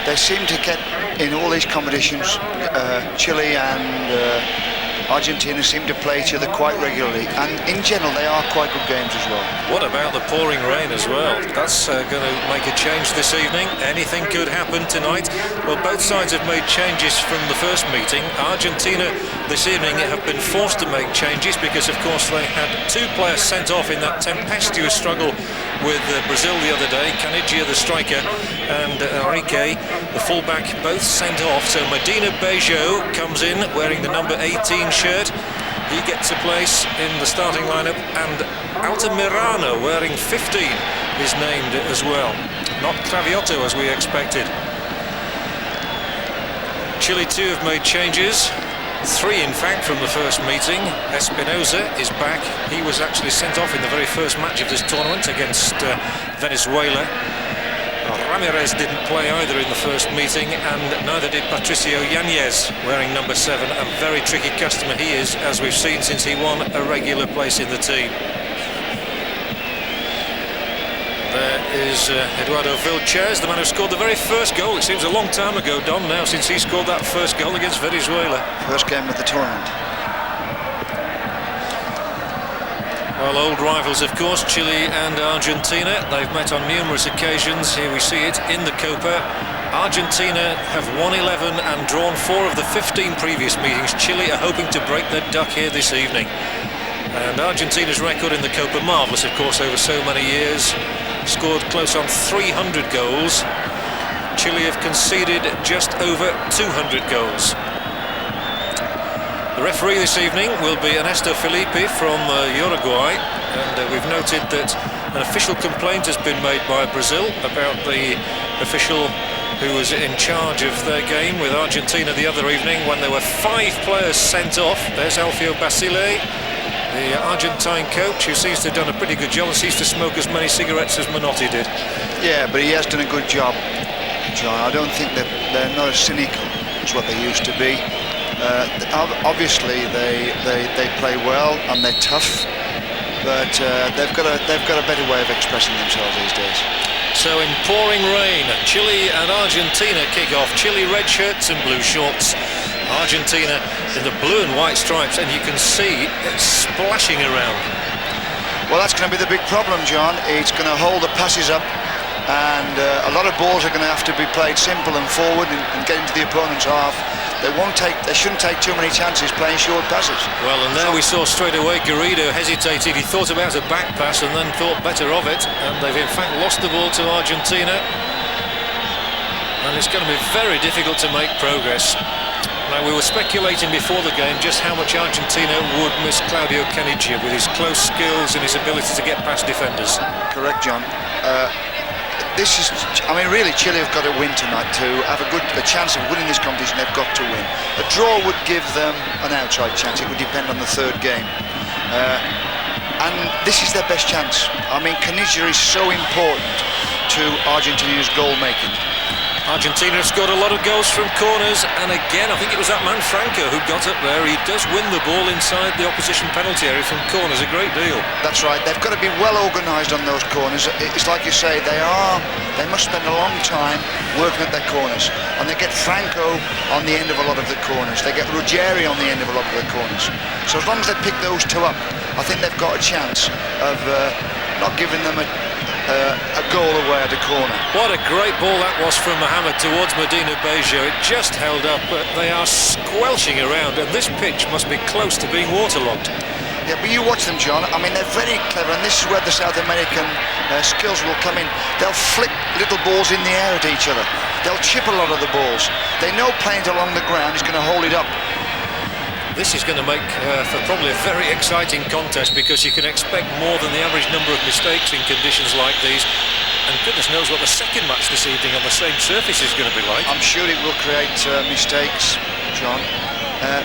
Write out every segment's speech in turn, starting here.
they seem to get in all these competitions. Chile and Argentina seem to play each other quite regularly, and in general they are quite good games as well. What about the pouring rain as well? That's going to make a change this evening. Anything could happen tonight. Well, both sides have made changes from the first meeting. Argentina this evening have been forced to make changes because, of course, they had 2 players sent off in that tempestuous struggle with Brazil the other day. Canigia, the striker, and Enrique, the fullback, both sent off. So Medina Bejo comes in wearing the number 18 shirt. He gets a place in the starting lineup, and Altamirano wearing 15 is named as well. Not Craviotto as we expected. Chile too have made changes. 3 in fact from the first meeting. Espinosa is back. He was actually sent off in the very first match of this tournament against Venezuela. Ramirez didn't play either in the first meeting, and neither did Patricio Yanez, wearing number 7. A very tricky customer he is, as we've seen since he won a regular place in the team. There is Eduardo Vilches, the man who scored the very first goal. It seems a long time ago, Don, now, since he scored that first goal against Venezuela. First game of the tournament. Well, old rivals, of course, Chile and Argentina. They've met on numerous occasions. Here we see it in the Copa. Argentina have won 11 and drawn 4 of the 15 previous meetings. Chile are hoping to break their duck here this evening. And Argentina's record in the Copa, marvellous, of course, over so many years. Scored close on 300 goals. Chile have conceded just over 200 goals. The referee this evening will be Ernesto Filippi from Uruguay, and we've noted that an official complaint has been made by Brazil about the official who was in charge of their game with Argentina the other evening when there were 5 players sent off. There's Alfio Basile, the Argentine coach, who seems to have done a pretty good job and seems to smoke as many cigarettes as Menotti did. Yeah, but he has done a good job, John. I don't think that they're not as cynical as what they used to be. Obviously they play well and they're tough, but they've got a better way of expressing themselves these days. So in pouring rain, Chile and Argentina kick off. Chile red shirts and blue shorts. Argentina in the blue and white stripes, and you can see it splashing around. Well, that's going to be the big problem, John. It's going to hold the passes up, and a lot of balls are going to have to be played simple and forward and get into the opponent's half. They shouldn't take too many chances playing short passes. Well, and there we saw straight away Garrido hesitated. He thought about a back pass and then thought better of it, and they've in fact lost the ball to Argentina, and it's going to be very difficult to make progress. Now, we were speculating before the game just how much Argentina would miss Claudio Canigia with his close skills and his ability to get past defenders. Correct, John. Really, Chile have got to win tonight to have a chance of winning this competition. They've got to win. A draw would give them an outside chance. It would depend on the third game, and this is their best chance. Canigia is so important to Argentina's goal making. Argentina have scored a lot of goals from corners, and again I think it was that man Franco who got up there. He does win the ball inside the opposition penalty area from corners a great deal. That's right, they've got to be well organised on those corners. It's like you say, they must spend a long time working at their corners, and they get Franco on the end of a lot of the corners, they get Ruggeri on the end of a lot of the corners. So as long as they pick those 2 up, I think they've got a chance of not giving them a goal away at a corner. What a great ball that was from Mohamed towards Medina Bejo. It just held up, but they are squelching around, and this pitch must be close to being waterlogged. Yeah, but you watch them, John. They're very clever, and this is where the South American skills will come in. They'll flick little balls in the air at each other. They'll chip a lot of the balls. They know playing it along the ground is going to hold it up. This is going to make for probably a very exciting contest, because you can expect more than the average number of mistakes in conditions like these, and goodness knows what the second match this evening on the same surface is going to be like. I'm sure it will create mistakes, John,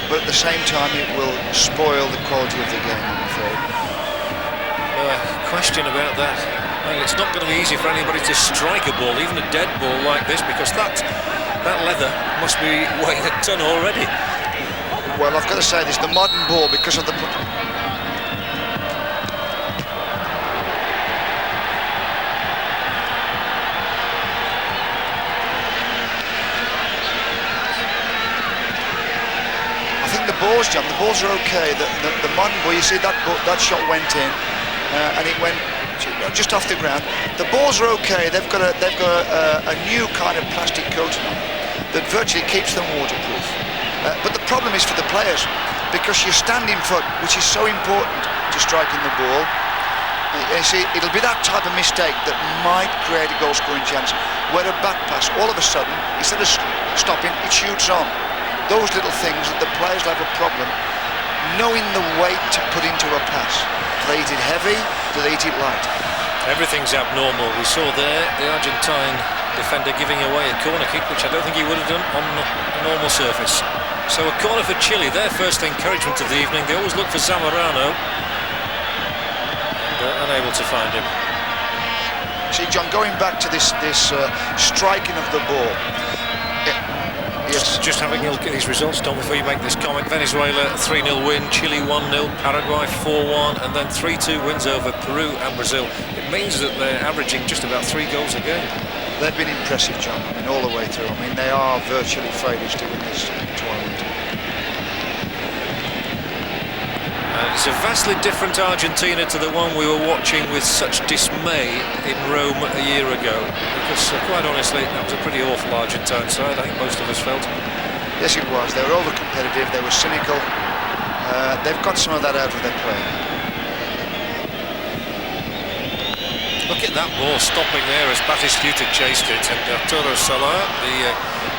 but at the same time it will spoil the quality of the game, I'm afraid. Question about that. Well, it's not going to be easy for anybody to strike a ball, even a dead ball like this, because that leather must be weighing a ton already. Well, I've got to say this, the modern ball, because of the... balls, John, the balls are okay. The modern ball, you see that shot went in, and it went just off the ground. The balls are okay. They've got a new kind of plastic coating on that virtually keeps them waterproof. But the problem is for the players, because you stand in foot, which is so important to striking the ball. You see, it'll be that type of mistake that might create a goal-scoring chance, where a back pass, all of a sudden, instead of stopping, it shoots on. Those little things that the players will have a problem knowing the weight to put into a pass. Do they eat it heavy? Do they eat it light? Everything's abnormal. We saw there the Argentine defender giving away a corner kick, which I don't think he would have done on a normal surface. So a corner for Chile, their first encouragement of the evening. They always look for Zamorano, but unable to find him. See, John, going back to this striking of the ball. Yes. Just having a look at these results, Don, before you make this comment. Venezuela 3-0 win, Chile 1-0, Paraguay 4-1, and then 3-2 wins over Peru and Brazil. It means that they're averaging just about 3 goals a game. They've been impressive, John, I mean, all the way through. I mean, they are virtually favourites to win this tournament. It's a vastly different Argentina to the one we were watching with such dismay in Rome a year ago. Because, quite honestly, that was a pretty awful Argentine side, I think most of us felt. Yes, it was. They were over-competitive, they were cynical. They've got some of that out of their play. Look at that ball stopping there as Batistuta chased it, and Arturo Soler, the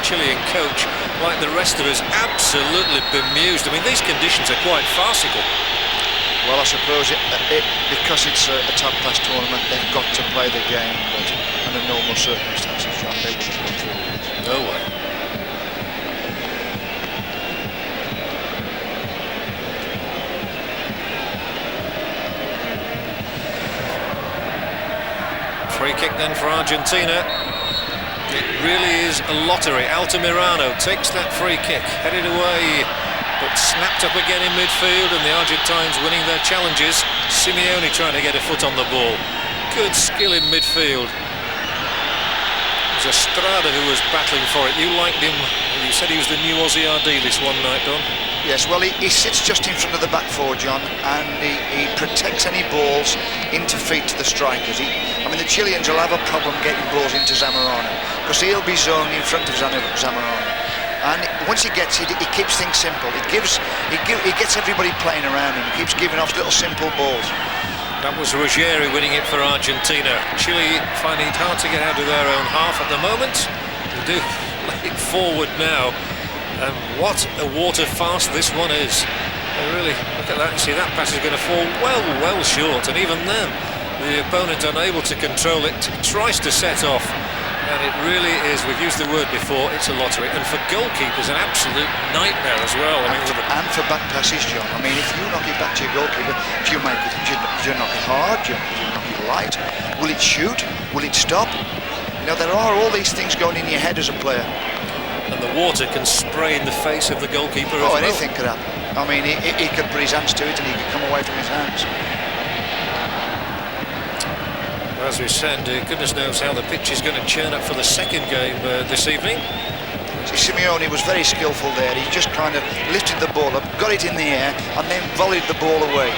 Chilean coach, like the rest of us, absolutely bemused. I mean, these conditions are quite farcical. Well, I suppose because it's a top-class tournament, they've got to play the game, but under normal circumstances, John, they wouldn't have gone through with it. No way. Free kick then for Argentina. It really is a lottery. Altamirano takes that free kick, headed away, but snapped up again in midfield, and the Argentines winning their challenges. Simeone trying to get a foot on the ball. Good skill in midfield. It was Astrada who was battling for it. You liked him. You said he was the new Aussie RD this one night, Don. Yes, well, he sits just in front of the back four, John, and he protects any balls into feet to the strikers. I mean, the Chileans will have a problem getting balls into Zamorano, because he'll be zoned in front of Zamorano. And once he gets it, he keeps things simple. He gets everybody playing around him. He keeps giving off little simple balls. That was Ruggeri winning it for Argentina. Chile finding it hard to get out of their own half at the moment. They do lay it forward now. And what a water fast this one is. They really, look at that, you see that pass is going to fall well short, and even then the opponent unable to control it, tries to set off, and it really is, we've used the word before, it's a lottery. And for goalkeepers, an absolute nightmare as well. And for back passes, John. I mean, if you knock it back to your goalkeeper, do you knock it hard? Do you knock it light? Will it shoot? Will it stop? You know, there are all these things going in your head as a player. And the water can spray in the face of the goalkeeper as well. Oh, anything could happen. I mean, he could put his hands to it and he could come away from his hands. As we said, goodness knows how the pitch is going to churn up for the second game this evening. Simeone was very skillful there. He just kind of lifted the ball up, got it in the air, and then volleyed the ball away.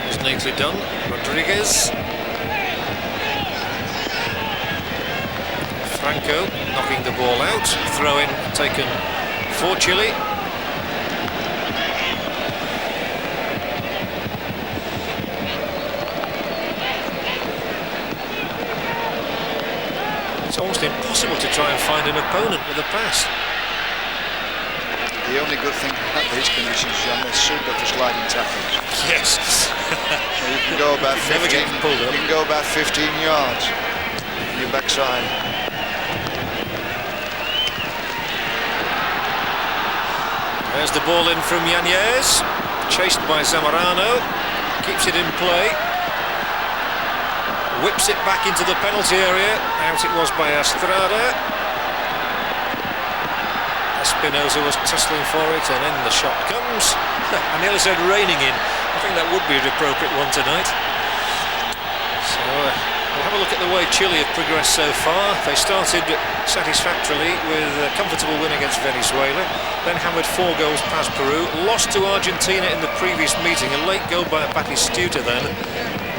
It was neatly done. Rodriguez. Franco knocking the ball out. Throw in taken for Chile. It's almost impossible to try and find an opponent with a pass. The only good thing about these conditions, John, they're super for sliding tackles. Yes. So you can go about 15. You can go about 15 yards on your backside. There's the ball in from Yanez, chased by Zamorano, keeps it in play, whips it back into the penalty area, out it was by Astrada. Espinosa was tussling for it, and in the shot comes. I nearly said raining in. I think that would be an appropriate one tonight. So We'll have a look at the way Chile have progressed so far. They started satisfactorily with a comfortable win against Venezuela, then hammered 4 goals past Peru, lost to Argentina in the previous meeting, a late goal by Batistuta then.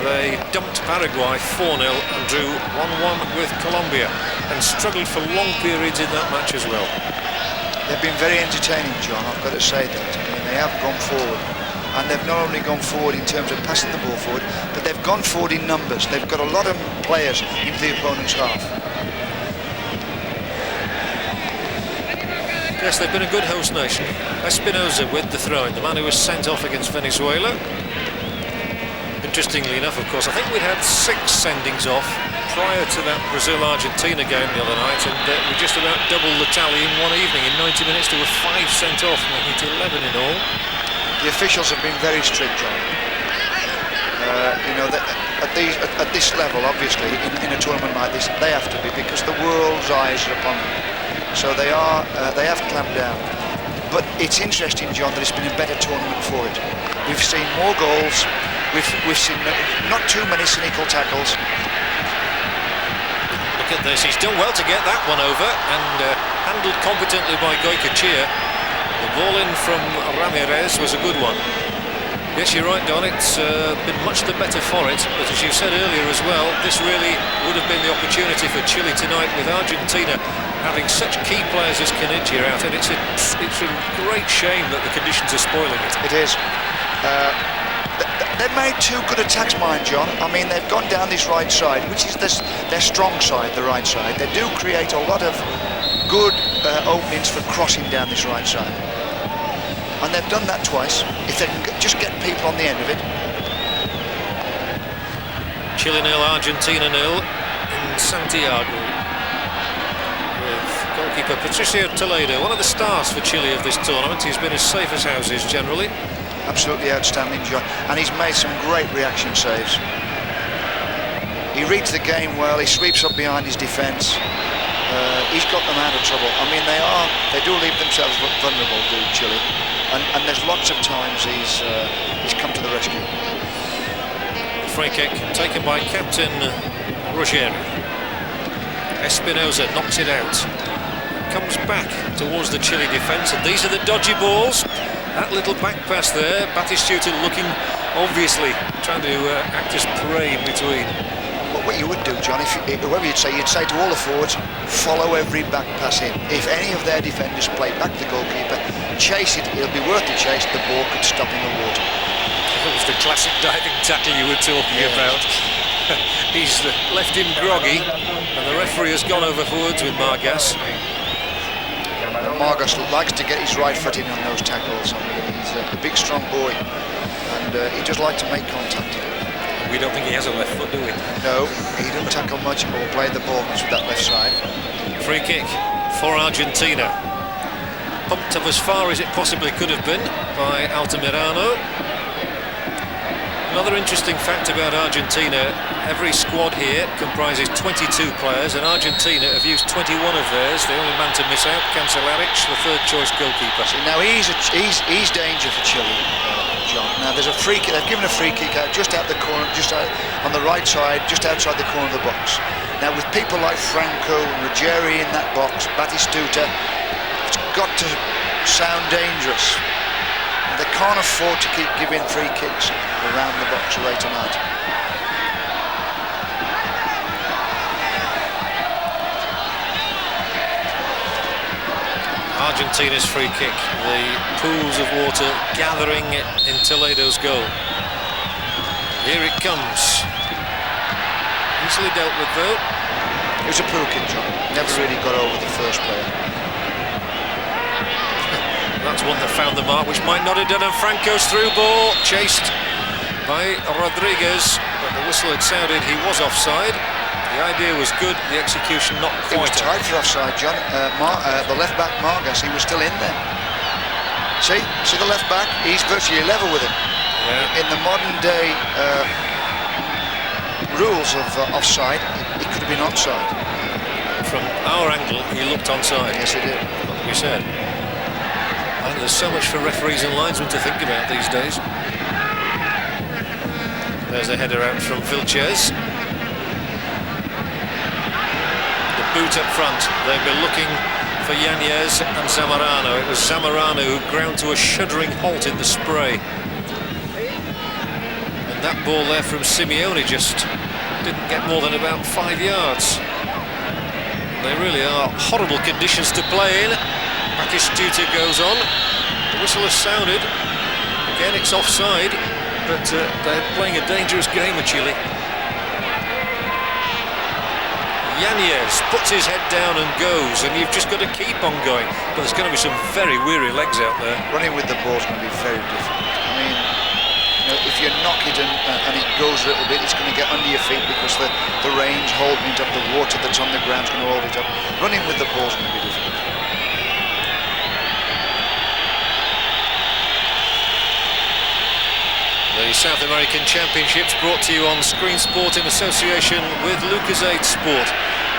They dumped Paraguay 4-0 and drew 1-1 with Colombia, and struggled for long periods in that match as well. They've been very entertaining, John, I've got to say that. I mean, they have gone forward. And they've not only gone forward in terms of passing the ball forward, but they've gone forward in numbers. They've got a lot of players into the opponent's half. Yes, they've been a good host nation. Espinosa with the throw-in, the man who was sent off against Venezuela. Interestingly enough, of course, I think we had 6 sendings off prior to that Brazil-Argentina game the other night, and we just about doubled the tally in one evening. In 90 minutes there were 5 sent off, making it 11 in all. The officials have been very strict, John. You know, at this level, obviously, in a tournament like this, they have to be, because the world's eyes are upon them. So they have clamped down. But it's interesting, John, that it's been a better tournament for it. We've seen more goals. We've seen not too many cynical tackles. Look at this. He's done well to get that one over, and handled competently by Goycochea. The ball in from Ramirez was a good one. Yes, you're right, Don, it's been much the better for it, but as you said earlier as well, this really would have been the opportunity for Chile tonight, with Argentina having such key players as Caniggia out, and it's a great shame that the conditions are spoiling it. It is. They've made 2 good attacks, mind, John. I mean, they've gone down this right side, which is their strong side, the right side. They do create a lot of good openings for crossing down this right side. And they've done that twice. If they can just get people on the end of it. Chile 0, Argentina 0 in Santiago, with goalkeeper Patricio Toledo, one of the stars for Chile of this tournament. He's been as safe as houses generally. Absolutely outstanding, John, and he's made some great reaction saves. He reads the game well. He sweeps up behind his defence. He's got them out of trouble. I mean, they do leave themselves vulnerable, do Chile, and there's lots of times he's come to the rescue. Free kick taken by captain Ruggeri. Espinosa knocks it out, comes back towards the Chile defence, and these are the dodgy balls. That little back pass there, Batistuta looking, obviously trying to act as prey in between. What you would do, John, whoever you'd say to all the forwards, follow every back pass in. If any of their defenders play back the goalkeeper, chase it, it'll be worth the chase, the ball could stop in the water. That was the classic diving tackle you were talking about. He's left him groggy, and the referee has gone overboard with Margas. Margas likes to get his right foot in on those tackles. I mean, he's a big, strong boy, and he does like to make contact. We don't think he has a left foot, do we? No, he doesn't tackle much or play the ball much with that left side. Free kick for Argentina. Pumped up as far as it possibly could have been by Altamirano. Another interesting fact about Argentina, every squad here comprises 22 players, and Argentina have used 21 of theirs. The only man to miss out, Cancelaric, the 3rd choice goalkeeper. See, now he's danger for Chile, John. Now there's a free kick, they've given a free kick out just out the corner, just out on the right side, just outside the corner of the box. Now with people like Franco and Ruggeri in that box, Batistuta, it's got to sound dangerous. They can't afford to keep giving free kicks around the box away tonight. Argentina's free kick. The pools of water gathering in Toledo's goal. Here it comes. Easily dealt with though. It was a pool kick, John. Never really got over the first player. That's one that found the mark, which might not have done, and Franco's through ball, chased by Rodriguez, but the whistle had sounded, he was offside. The idea was good, the execution not quite. It was tied for offside, John. The left back Margas, he was still in there. See the left back? He's virtually level with him. Yeah. In the modern day rules of offside, it could have been onside. From our angle, he looked onside. Yes, he did. Like we said. And there's so much for referees and linesmen to think about these days. There's a header out from Vilches. boot up front. They've been looking for Yanez and Zamorano. It was Zamorano who ground to a shuddering halt in the spray. And that ball there from Simeone just didn't get more than about 5 yards. They really are horrible conditions to play in. Batistuta goes on. The whistle has sounded. Again, it's offside, but they're playing a dangerous game of Chile. Yanez puts his head down and goes, and you've just got to keep on going. But there's going to be some very weary legs out there. Running with the ball is going to be very difficult. I mean, if you knock it and it goes a little bit, it's going to get under your feet because the range holding it up, the water that's on the ground is going to hold it up. Running with the ball is going to be difficult. The South American Championships brought to you on Screen Sport in association with Lucozade Sport.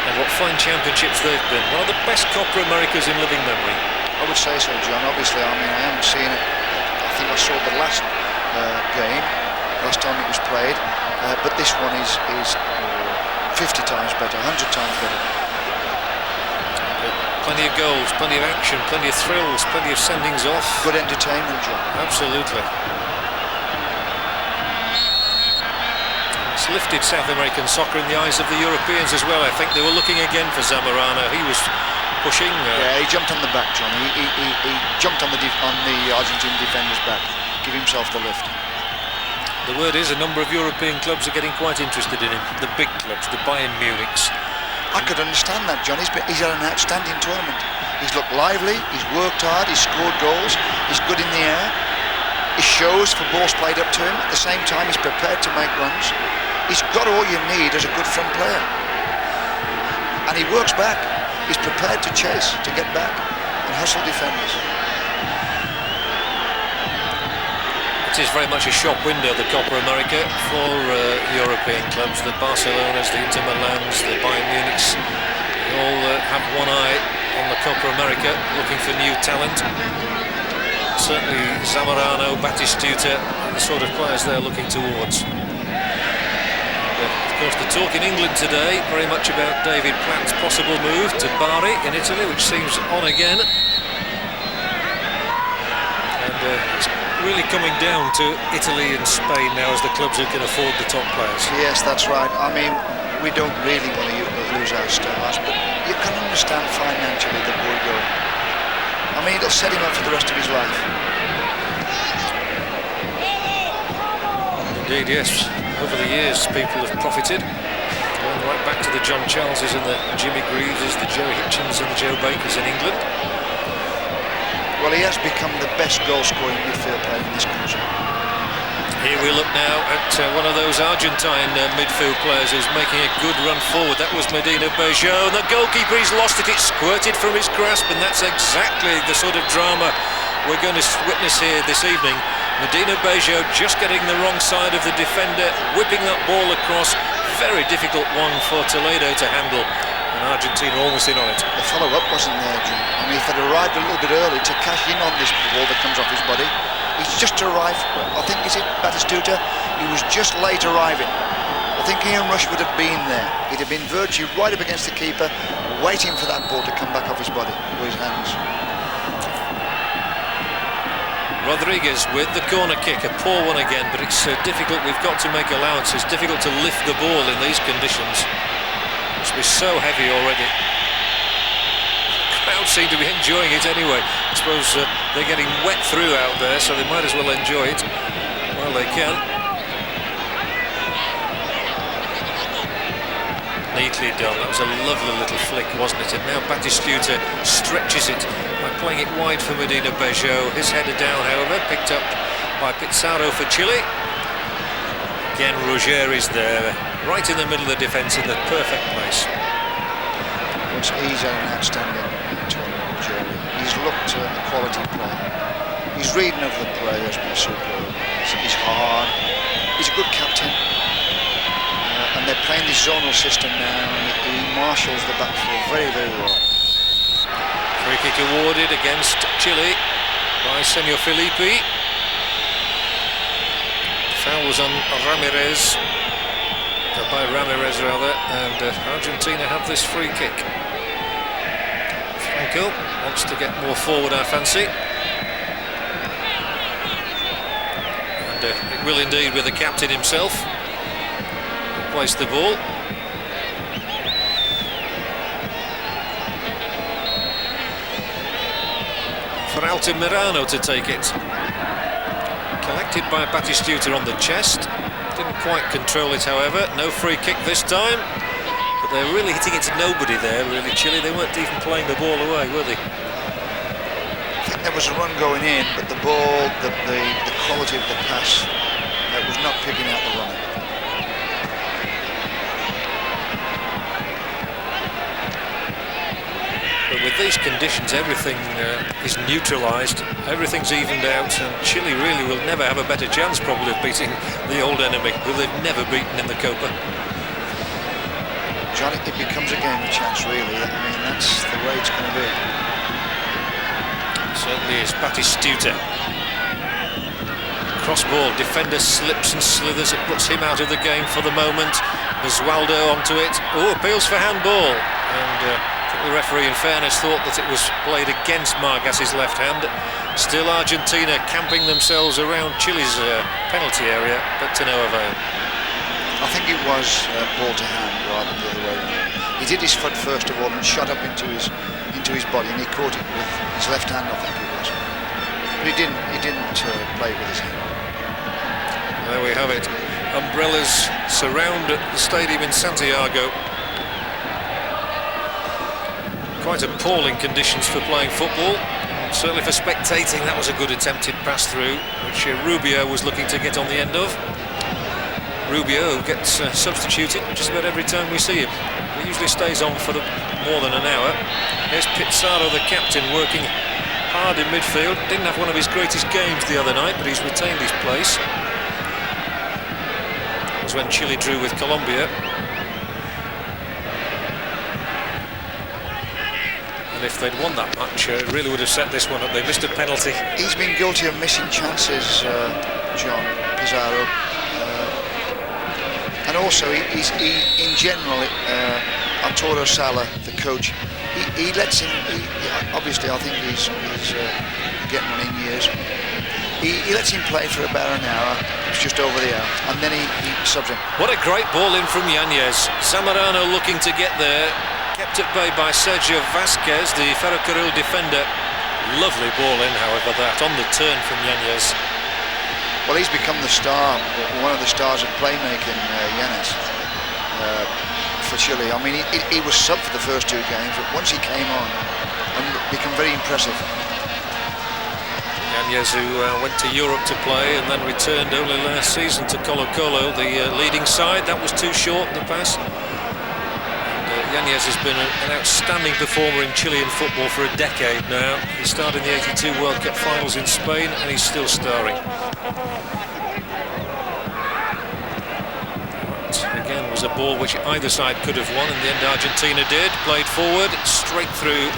And what fine championships they've been. One of the best Copa Americas in living memory. I would say so, John. Obviously, I mean, I haven't seen it. I think I saw the last game, last time it was played. But this one is 50 times better, 100 times better. Plenty of goals, plenty of action, plenty of thrills, plenty of sendings off. Good entertainment, John. Absolutely. It's lifted South American soccer in the eyes of the Europeans as well. I think they were looking again for Zamorano. He was pushing. Yeah, he jumped on the back, John. He jumped on the Argentine defender's back, give himself the lift. The word is a number of European clubs are getting quite interested in him. The big clubs, the Bayern Munichs. I could understand that, John. He's had an outstanding tournament. He's looked lively, he's worked hard, he's scored goals, he's good in the air. He shows for balls played up to him. At the same time, he's prepared to make runs. He's got all you need as a good front player. And he works back. He's prepared to chase, to get back and hustle defenders. It is very much a shop window, the Copa America, for European clubs. The Barcelonas, the Inter Milans, the Bayern Munichs, they all have one eye on the Copa America, looking for new talent. Certainly Zamorano, Batistuta, the sort of players they're looking towards. Of course, the talk in England today very much about David Platt's possible move to Bari in Italy, which seems on again. And it's really coming down to Italy and Spain now as the clubs who can afford the top players. Yes, that's right. I mean, we don't really want to lose our stars, but you can understand financially the boy going. I mean, it'll set him up for the rest of his life. Indeed, yes. Over the years, people have profited. Going right back to the John Charleses and the Jimmy Greaves, the Joe Hitchens and the Joe Bakers in England. Well, he has become the best goal-scoring midfield player in this country. Here we look now at one of those Argentine midfield players who's making a good run forward. That was Medina Bejo, and the goalkeeper, he's lost it. It squirted from his grasp, and that's exactly the sort of drama we're going to witness here this evening. Medina Bejo just getting the wrong side of the defender, whipping that ball across. Very difficult one for Toledo to handle, and Argentina almost in on it. The follow-up wasn't there, Jim. I mean, if they'd arrived a little bit early to cash in on this ball that comes off his body, he's just arrived. I think, is it Batistuta? He was just late arriving. I think Ian Rush would have been there. He'd have been virtually right up against the keeper, waiting for that ball to come back off his body or his hands. Rodriguez with the corner kick, a poor one again, but it's difficult. We've got to make allowances. Difficult to lift the ball in these conditions. It must be so heavy already. The crowd seem to be enjoying it anyway. I suppose they're getting wet through out there, so they might as well enjoy it while they can. Neatly done. That was a lovely little flick, wasn't it? And now Batistuta stretches it by playing it wide for Medina Bejo. His header down, however, picked up by Pizarro for Chile. Again, Ruggeri's there, right in the middle of the defence, in the perfect place. He's had an outstanding tournament, Ruggeri. He's looked a quality player. His reading of the play has been superb. He's hard. He's a good captain. And they're playing this zonal system now, and he marshals the back four very, very well. Free kick awarded against Chile by Senor Filippi. Foul was on Ramirez, by Ramirez rather, and Argentina have this free kick. Franco wants to get more forward, I fancy. And it will indeed with the captain himself. Place the ball. For Altamirano to take it. Collected by Batistuta on the chest. Didn't quite control it, however. No free kick this time. But they're really hitting it to nobody there, really, Chile. They weren't even playing the ball away, were they? I think there was a run going in, but the ball, the quality of the pass, was not picking out the runner. But with these conditions, everything is neutralised, everything's evened out, and Chile really will never have a better chance probably of beating the old enemy, who they've never beaten in the Copa. John, it becomes a game of chance, really. I mean, that's the way it's going to be. It certainly is. Batistuta. Cross ball, defender slips and slithers, it puts him out of the game for the moment. Basualdo onto it. Oh, appeals for handball. And the referee, in fairness, thought that it was played against Margas's left hand. Still Argentina camping themselves around Chile's penalty area, but to no avail. I think it was ball to hand rather than the other way around. He did his foot first of all and shot up into his body, and he caught it with his left hand, I think it was. But he didn't play it with his hand. There we have it. Umbrellas surround the stadium in Santiago. Quite appalling conditions for playing football. Certainly for spectating, that was a good attempted pass through, which Rubio was looking to get on the end of. Rubio gets substituted just about every time we see him. He usually stays on for more than an hour. Here's Pizarro, the captain, working hard in midfield. Didn't have one of his greatest games the other night, but he's retained his place. That was when Chile drew with Colombia. And if they'd won that match, it really would have set this one up. They missed a penalty. He's been guilty of missing chances, John, Pizarro. And also, in general, Arturo Sala, the coach, he lets him. Obviously, I think he's getting on in years. He lets him play for about an hour. It's just over the hour, and then he subs him. What a great ball in from Yanez. Zamorano looking to get there, kept at bay by Sergio Vazquez, the Ferrocarril defender. Lovely ball in, however, that on the turn from Yanez. Well, he's become the star, one of the stars of playmaking, Yanez, for Chile. I mean, he was sub for the first two games, but once he came on, and become very impressive. Yanez, who went to Europe to play and then returned only last season to Colo-Colo, the leading side. That was too short in the pass. And Yanez has been an outstanding performer in Chilean football for a decade now. He starred in the '82 World Cup finals in Spain, and he's still starring. Again, was a ball which either side could have won. In the end, Argentina did. Played forward, straight through.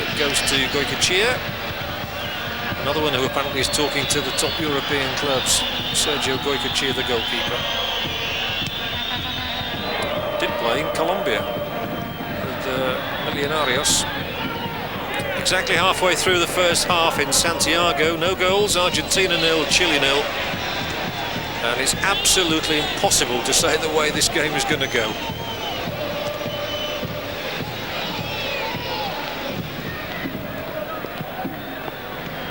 It goes to Goycochea. Another one who apparently is talking to the top European clubs, Sergio Goycochea, the goalkeeper. Did play in Colombia with Millonarios. Exactly halfway through the first half in Santiago. No goals, Argentina 0, Chile 0. And it's absolutely impossible to say the way this game is going to go.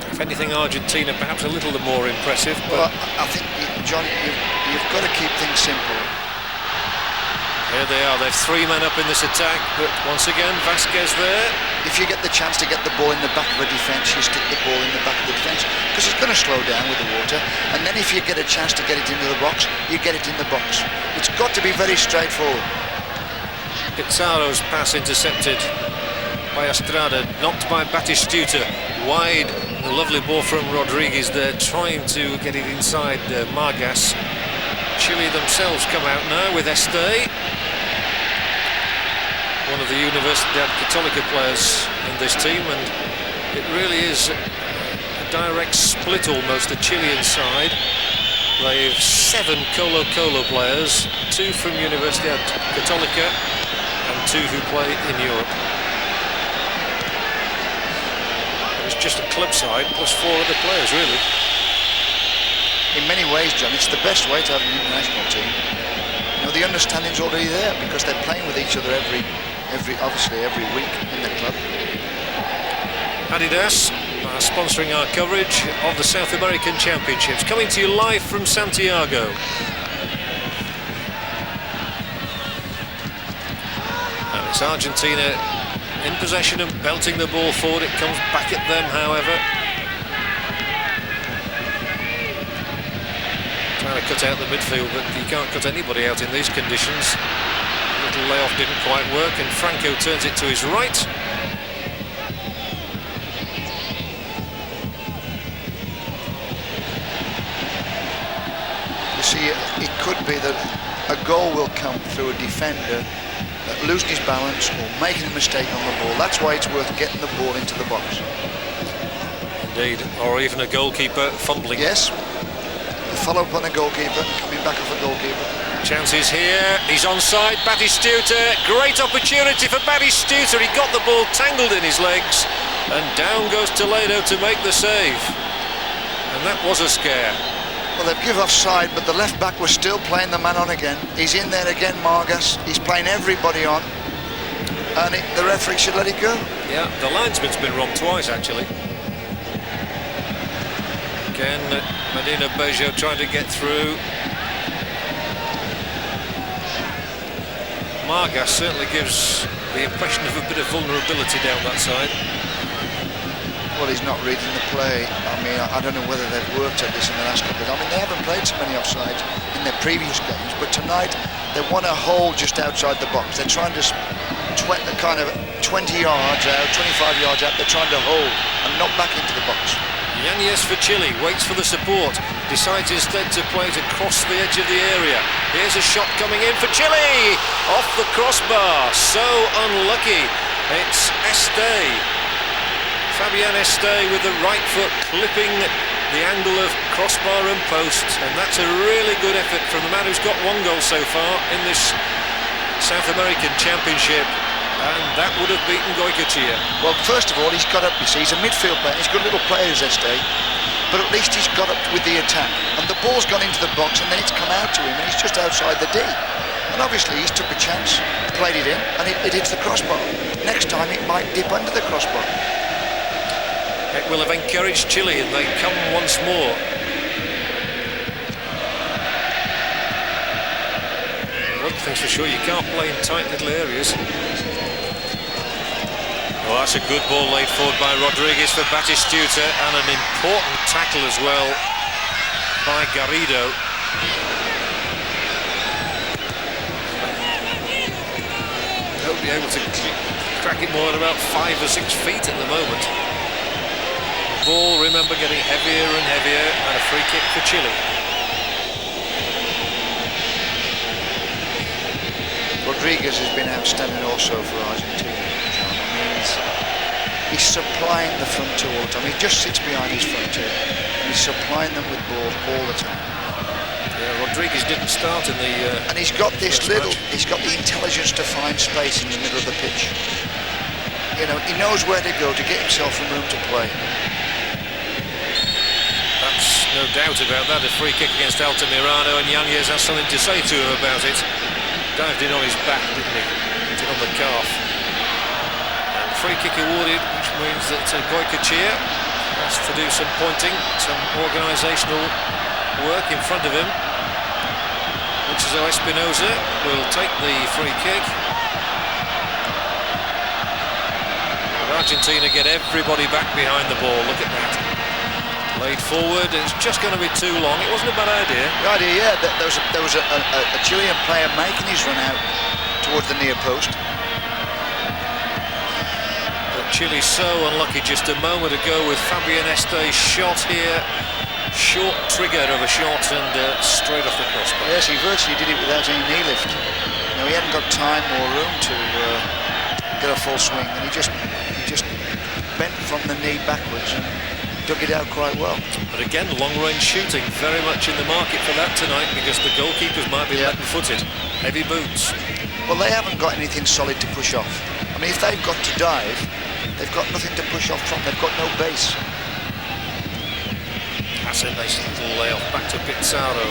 If anything, Argentina perhaps a little more impressive. But well, I think, John, you've got to keep things simple. Here they are, they've three men up in this attack, but once again, Vazquez there. If you get the chance to get the ball in the back of a defence, you stick the ball in the back of the defence, because it's going to slow down with the water. And then if you get a chance to get it into the box, you get it in the box. It's got to be very straightforward. Pizarro's pass intercepted by Astrada, knocked by Batistuta, wide. The lovely ball from Rodriguez there, trying to get it inside Margas. Chile themselves come out now with Estadio, one of the Universidad Católica players in this team, and it really is a direct split almost, the Chilean side. They've 7 Colo-Colo players, 2 from Universidad Católica and 2 who play in Europe. It's just a club side plus 4 other players, really. In many ways, John, it's the best way to have an international team. You know, the understanding's already there because they're playing with each other obviously every week in the club. Adidas are sponsoring our coverage of the South American Championships, coming to you live from Santiago. And it's Argentina in possession and belting the ball forward. It comes back at them, however. Trying to cut out the midfield, but you can't cut anybody out in these conditions. A little layoff didn't quite work, and Franco turns it to his right. You see, it could be that a goal will come through a defender losing his balance or making a mistake on the ball. That's why it's worth getting the ball into the box. Indeed, or even a goalkeeper fumbling. Yes. Follow up on a goalkeeper, coming back off a goalkeeper. Chances here, he's onside, Batistuta, great opportunity for Batistuta, he got the ball tangled in his legs, and down goes Toledo to make the save. And that was a scare. Well, they've given offside, but the left back was still playing the man on again. He's in there again, Margas, he's playing everybody on, and the referee should let it go. Yeah, the linesman's been wrong twice, actually. Again, Medina Bejo trying to get through. Margas certainly gives the impression of a bit of vulnerability down that side. Well, he's not reading the play. I mean, I don't know whether they've worked at this in the last couple of I mean, they haven't played so many offsides in their previous games, but tonight they want to hold just outside the box. They're trying to kind of 20 yards out, 25 yards out. They're trying to hold and not back into the box. Yanez for Chile, waits for the support, decides instead to play it across the edge of the area. Here's a shot coming in for Chile, off the crossbar, so unlucky. It's Fabian with the right foot clipping the angle of crossbar and post, and that's a really good effort from the man who's got 1 goal so far in this South American Championship. And that would have beaten Goycochea. Well, first of all, he's got up, you see, he's a midfield player, he's got little players, Estadio, but at least he's got up with the attack. And the ball's gone into the box and then it's come out to him and he's just outside the D. And obviously he's took a chance, played it in, and it hits the crossbar. Next time it might dip under the crossbar. It will have encouraged Chile and they come once more. One thing's for sure, you can't play in tight little areas. Well, that's a good ball laid forward by Rodriguez for Batistuta, and an important tackle as well by Garrido. They'll be able to crack it more than about 5 or 6 feet at the moment. The ball, remember, getting heavier and heavier, and a free kick for Chile. Rodriguez has been outstanding also for Argentina. He's supplying the front two all the time. He just sits behind his front two. He's supplying them with balls all the time. Yeah, Rodriguez didn't start in the. And he's got this he's got the intelligence to find space in the middle of the pitch. You know, he knows where to go to get himself some room to play. That's no doubt about that. A free kick against Altamirano, and Yanez has something to say to him about it. Dived in on his back, didn't he? Hit it on the calf. Free kick awarded, which means that Goycochea has to do some pointing, some organisational work in front of him. Looks as though Espinosa will take the free kick. But Argentina get everybody back behind the ball. Look at that. Laid forward, and it's just going to be too long. It wasn't a bad idea. Good idea, yeah. There was a Chilean player making his run out towards the near post. Chile so unlucky just a moment ago with Fabian shot here. Short trigger of a shot and straight off the crossbar. Yes, he virtually did it without any knee lift. No, he hadn't got time or room to get a full swing, and he just bent from the knee backwards and dug it out quite well. But again, long-range shooting, very much in the market for that tonight because the goalkeepers might be left-footed. Heavy boots. Well, they haven't got anything solid to push off. I mean, if they've got to dive, They've got nothing to push off from. They've got no base. That's a nice little layoff back to Pizarro.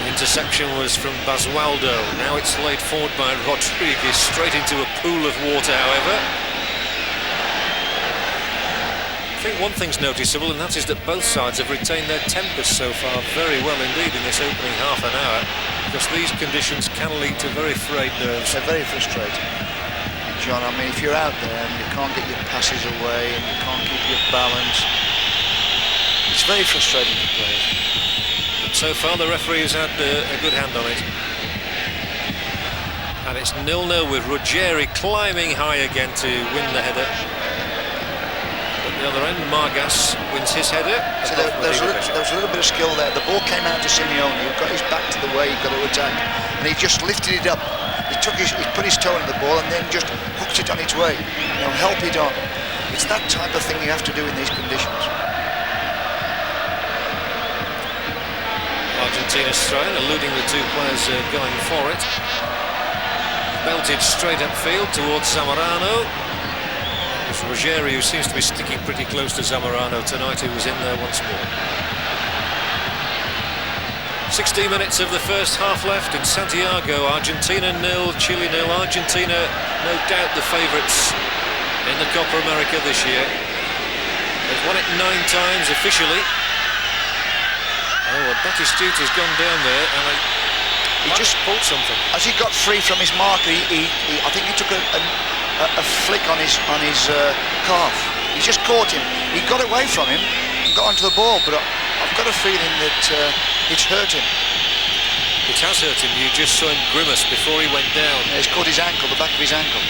The interception was from Basualdo. Now it's laid forward by Rodriguez, straight into a pool of water, however. I think one thing's noticeable, and that is that both sides have retained their tempers so far very well indeed in this opening half an hour, because these conditions can lead to very frayed nerves. They're very frustrating, John. I mean, if you're out there and you can't get your passes away and you can't keep your balance, it's very frustrating for players. But so far the referee has had a good hand on it. And it's 0-0 with Ruggeri climbing high again to win the header. At the other end, Margas wins his header. So there was a little bit of skill there. The ball came out to Simeone, who got his back to the way he got to attack, and he just lifted it up. He put his toe in the ball and then just hooked it on its way. Help it on. It's that type of thing you have to do in these conditions. Argentina's throwing, eluding the two players going for it. Belted straight upfield towards Zamorano. It's Ruggeri, who seems to be sticking pretty close to Zamorano tonight, who was in there once more. 16 minutes of the first half left in Santiago. Argentina 0, Chile 0. Argentina, no doubt the favourites in the Copa América this year. They've won it 9 times officially. Oh, well, Batistuta's gone down there and he just pulled something. As he got free from his marker, I think he took a flick on his calf. He just caught him. He got away from him and got onto the ball, but I've got a feeling that it's hurt him. It has hurt him. You just saw him grimace before he went down. Yeah, he's caught his ankle, the back of his ankle.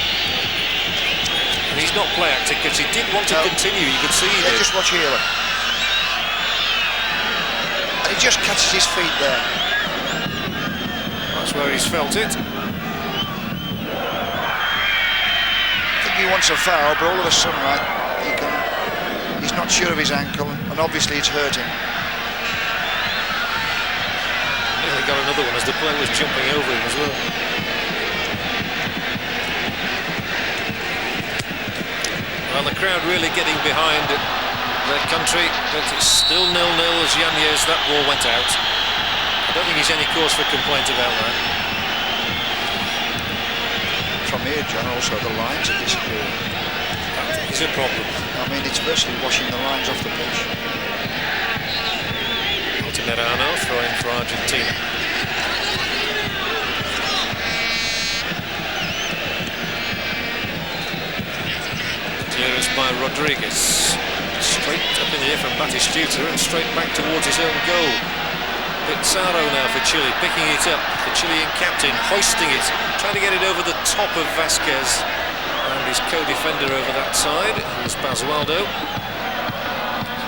And he's not play acting because he did want to continue. You could see he did. Just watch here. And he just catches his feet there. That's where he's felt it. I think he wants a foul, but all of a sudden, he's not sure of his ankle, and obviously it's hurt him. Nearly got another one as the player was jumping over him as well. Well, the crowd really getting behind their country, but it's still 0-0 as Yanez, that ball went out. I don't think there's any cause for complaint about that. From here, John, also the lines are disappearing. That is a problem. I mean, it's virtually washing the lines off the pitch. Altamirano throwing for Argentina. Clearance by Rodriguez. Straight up in the air from Batistuta and straight back towards his own goal. Pizarro now for Chile, picking it up. The Chilean captain hoisting it, trying to get it over the top of Vazquez and his co-defender over that side. Here's Basualdo.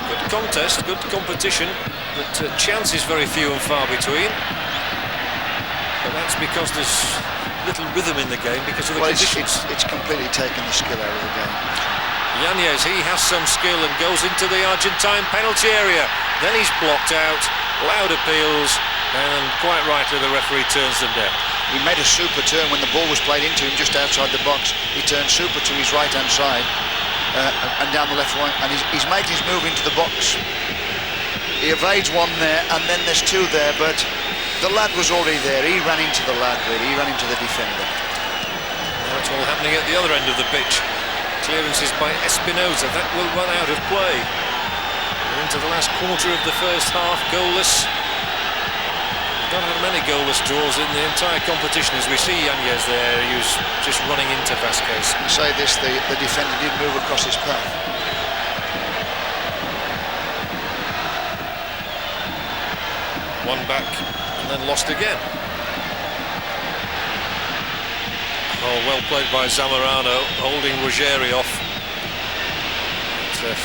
Good contest, good competition, but chances very few and far between. But that's because there's little rhythm in the game because of the conditions. It's completely taken the skill out of the game. Yanez, he has some skill and goes into the Argentine penalty area. Then he's blocked out, loud appeals, and quite rightly the referee turns them down. He made a super turn when the ball was played into him just outside the box. He turned super to his right-hand side and down the left one, and he's making his move into the box. He evades one there, and then there's two there, but the lad was already there. He ran into the lad, really. He ran into the defender. Now it's all happening at the other end of the pitch. Clearances by Espinosa, that will run out of play. We're into the last quarter of the first half, goalless. We've not had many goalless draws in the entire competition, as we see Yanez there, who's just running into Vazquez. I say this, the defender did move across his path. One back and then lost again. Oh, well played by Zamorano, holding Ruggeri off.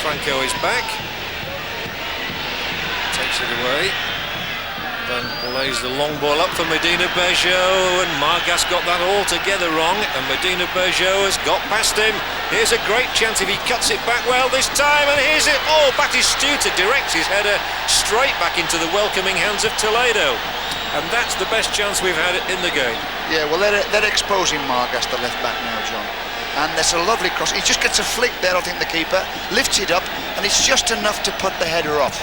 Franco is back. Takes it away. Then lays the long ball up for Medina Bergio, and Margas got that altogether wrong, and Medina Bergio has got past him. Here's a great chance if he cuts it back well this time, and here's it. Oh, Batistuta directs his header straight back into the welcoming hands of Toledo. And that's the best chance we've had in the game. Yeah, well, they're exposing Margas, the left back now, John. And that's a lovely cross. He just gets a flick there, I think, the keeper. Lifts it up, and it's just enough to put the header off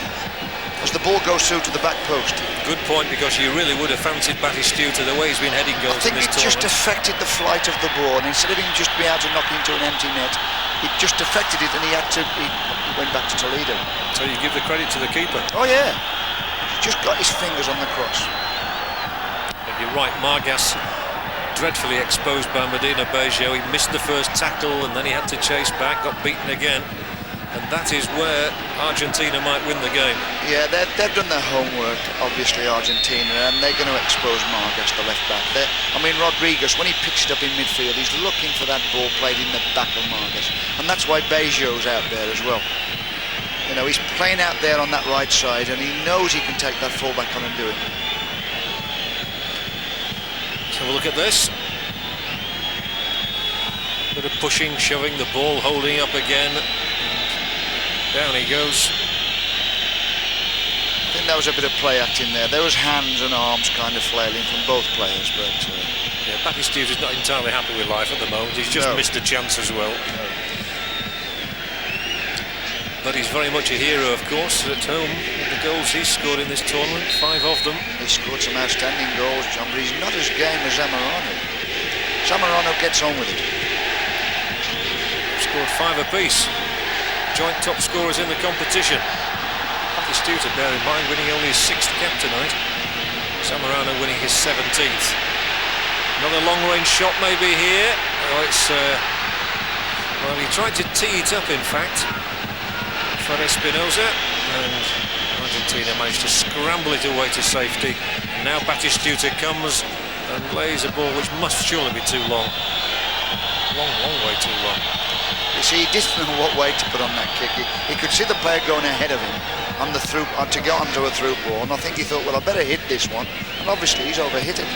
as the ball goes through to the back post. Good point, because you really would have fancied Batistuta the way he's been heading goals in this tournament. I think it just affected the flight of the ball, and instead of him just being able to knock into an empty net, it just affected it, and he went back to Toledo. So you give the credit to the keeper. Oh yeah, he just got his fingers on the cross. But you're right, Margas dreadfully exposed by Medina Bejo. He missed the first tackle, and then he had to chase back, got beaten again. And that is where Argentina might win the game. Yeah, they've done their homework, obviously, Argentina, and they're going to expose Margas, the left back. Rodriguez, when he picks it up in midfield, he's looking for that ball played in the back of Margas, and that's why Bejo's out there as well. You know, he's playing out there on that right side, and he knows he can take that full back on and do it. Let's have a look at this. Bit of pushing, shoving, the ball holding up again. Down he goes. I think that was a bit of play acting there. There was hands and arms kind of flailing from both players, but yeah, Batistuta is not entirely happy with life at the moment. He's just missed a chance as well. No. But he's very much a hero, of course, at home with the goals he's scored in this tournament, 5 of them. He scored some outstanding goals, John, but he's not as game as Zamorano. Zamorano gets on with it. Scored 5 apiece. Joint top scorers in the competition. Batistuta, bear in mind, winning only his 6th cap tonight. Zamorano winning his 17th. Another long-range shot maybe here. Oh, it's well, he tried to tee it up, in fact, for Espinosa, and Argentina managed to scramble it away to safety. And now Batistuta comes and lays a ball which must surely be too long. Long way too long. You see, he didn't know what weight to put on that kick. He could see the player going ahead of him on the through to get onto a through ball, and I think he thought, well, I better hit this one, and obviously he's overhit it.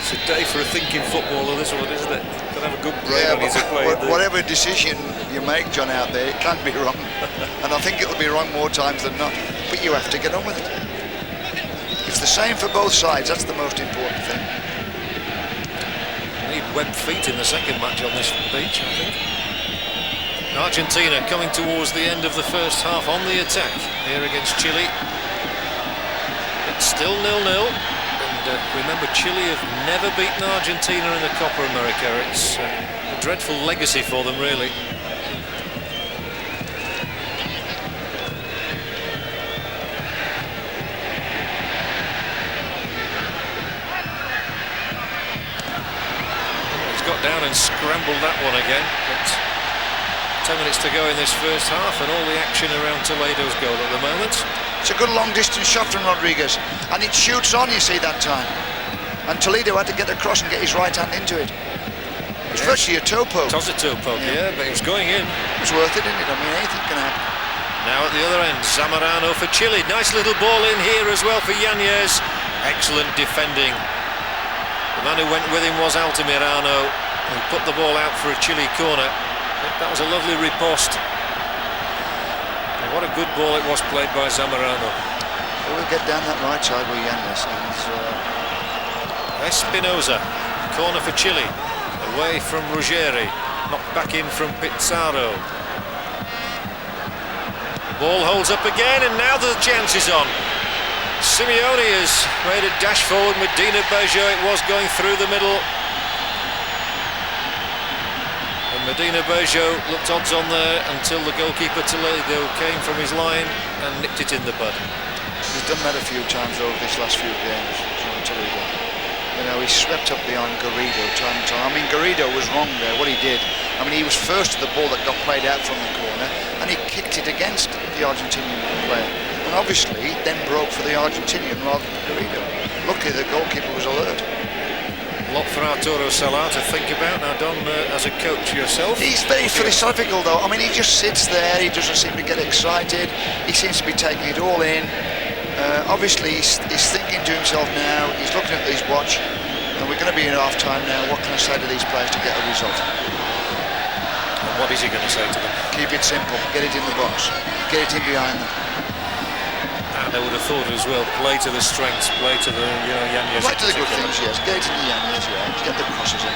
It's a day for a thinking footballer, this one, isn't it? Got to have a good brain when he's playing. Whatever decision you make, John, out there, it can be wrong, and I think it'll be wrong more times than not. But you have to get on with it. It's the same for both sides. That's the most important thing. Need web feet in the second match on this beach, I think. Argentina coming towards the end of the first half on the attack here against Chile. It's still 0-0, and remember, Chile have never beaten Argentina in the Copa America. It's a dreadful legacy for them, really. Got down and scrambled that one again, but 10 minutes to go in this first half, and all the action around Toledo's goal at the moment. It's a good long distance shot from Rodriguez, and it shoots on, you see, that time, and Toledo had to get across and get his right hand into it. It was virtually a toe poke. It was a toe poke, yeah, but it was going in. It was worth it, isn't it? I mean, anything can happen. Now at the other end, Zamorano for Chile. Nice little ball in here as well for Yanez. Excellent defending. The man who went with him was Altamirano, who put the ball out for a Chile corner. I think that was a lovely riposte. And what a good ball it was played by Zamorano. We'll get down that right side with Yanez. Espinosa, corner for Chile, away from Ruggeri, knocked back in from Pizarro. Ball holds up again, and now the chance is on. Simeone has made a dash forward. Medina Bejo, it was going through the middle. And Medina Bejo looked odds on there until the goalkeeper Toledo came from his line and nipped it in the bud. He's done that a few times over these last few games, Toledo. You know, he swept up behind Garrido time and time. I mean, Garrido was wrong there, what he did. I mean, he was first to the ball that got played out from the corner, and he kicked it against the Argentinian player. And obviously then broke for the Argentinian rather than Garrido. Luckily the goalkeeper was alert. A lot for Arturo Salah to think about. Now, Don, as a coach yourself, he's very philosophical though. I mean, he just sits there, he doesn't seem to get excited, he seems to be taking it all in. Obviously he's thinking to himself now, he's looking at his watch, and we're going to be in half time now. What can I say to these players to get a result? And what is he going to say to them? Keep it simple, get it in the box, get it in behind them. And I would have thought as well, play to the strengths, play to the, Yanez. Play to the good things, yes. Get it in the Yanez, yeah. Get the crosses in.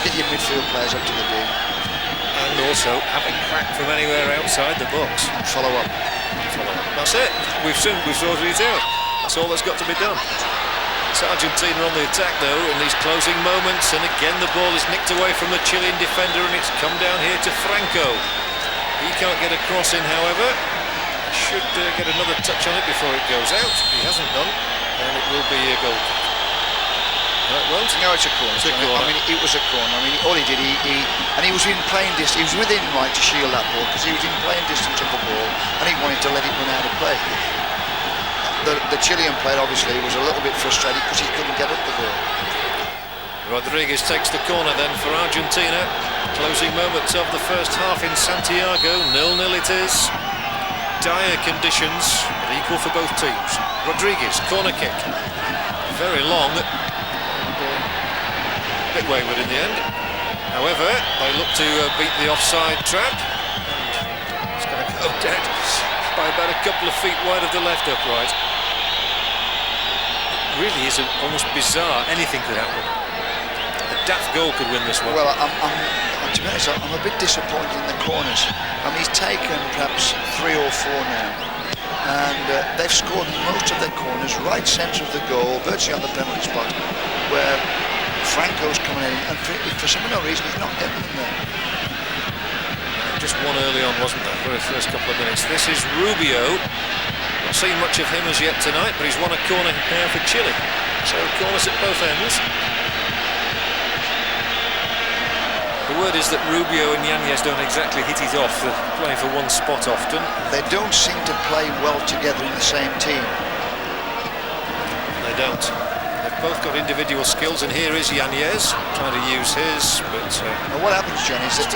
Get your midfield players up to the D. And also having crack from anywhere outside the box. Follow up. That's it. We've sorted it out. That's all that's got to be done. It's Argentina on the attack though in these closing moments, and again the ball is nicked away from the Chilean defender, and it's come down here to Franco. He can't get a cross in, however. Should get another touch on it before it goes out. He hasn't done, and it will be a goal kick. No, it won't. No, it's a corner. It's a corner. I mean, it was a corner. I mean, all he did, he was in playing distance. He was within right to shield that ball because he was in playing distance of the ball, and he wanted to let it run out of play. The Chilean player obviously was a little bit frustrated because he couldn't get up the ball. Rodriguez takes the corner then for Argentina. Closing moments of the first half in Santiago. 0-0 it is. Dire conditions, but equal for both teams. Rodriguez, corner kick. Very long. A bit wayward in the end. However, they look to beat the offside trap. And it's going to go dead by about a couple of feet wide of the left upright. It really is almost bizarre. Anything could happen. A daft goal could win this one. Well, to be honest, I'm a bit disappointed in the corners. I mean, he's taken perhaps 3 or 4 now, and they've scored most of their corners right centre of the goal, virtually on the penalty spot, where Franco's coming in, and for some unknown reason he's not getting them there. Just one early on, wasn't there, for the first couple of minutes. This is Rubio. Not seen much of him as yet tonight, but he's won a corner now for Chile. So corners at both ends. The word is that Rubio and Yanez don't exactly hit it off. They're playing for one spot often. They don't seem to play well together in the same team. They don't. They've both got individual skills, and here is Yanez trying to use his, but... what happens, John, is that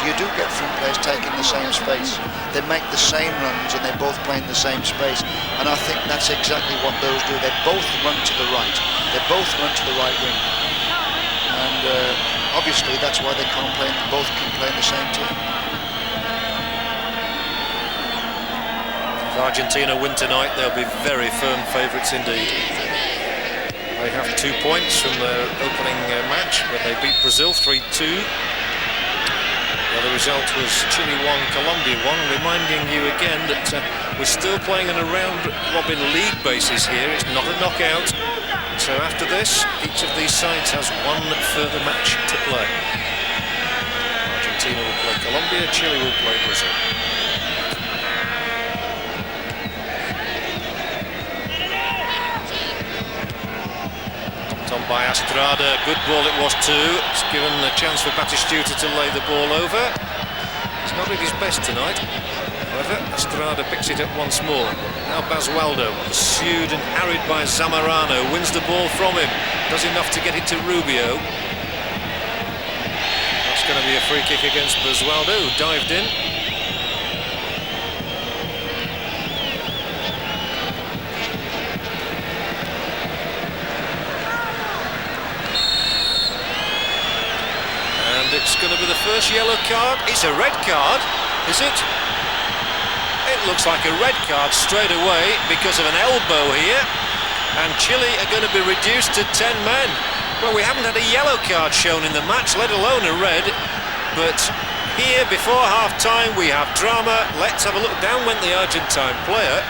you do get front players taking the same space. They make the same runs and they both play in the same space, and I think that's exactly what those do. They both run to the right. They both run to the right wing. And obviously that's why they can't play, both can play in the same team. If Argentina win tonight, they'll be very firm favourites indeed. They have 2 points from their opening match when they beat Brazil 3-2. The other result was Chile 1, Colombia 1, reminding you again that we're still playing on a round-robin league basis here. It's not a knockout. So after this, each of these sides has one further match to play. Argentina will play Colombia, Chile will play Brazil. On by Astrada, good ball it was too. It's given a chance for Batistuta to lay the ball over. He's not at his best tonight. However, Astrada picks it up once more. Now Basualdo, pursued and harried by Zamorano, wins the ball from him. Does enough to get it to Rubio. That's going to be a free kick against Basualdo, who dived in. It's going to be the first yellow card. It's a red card, is it? It looks like a red card straight away because of an elbow here. And Chile are going to be reduced to 10 men. Well, we haven't had a yellow card shown in the match, let alone a red. But here, before half-time, we have drama. Let's have a look. Down went the Argentine player.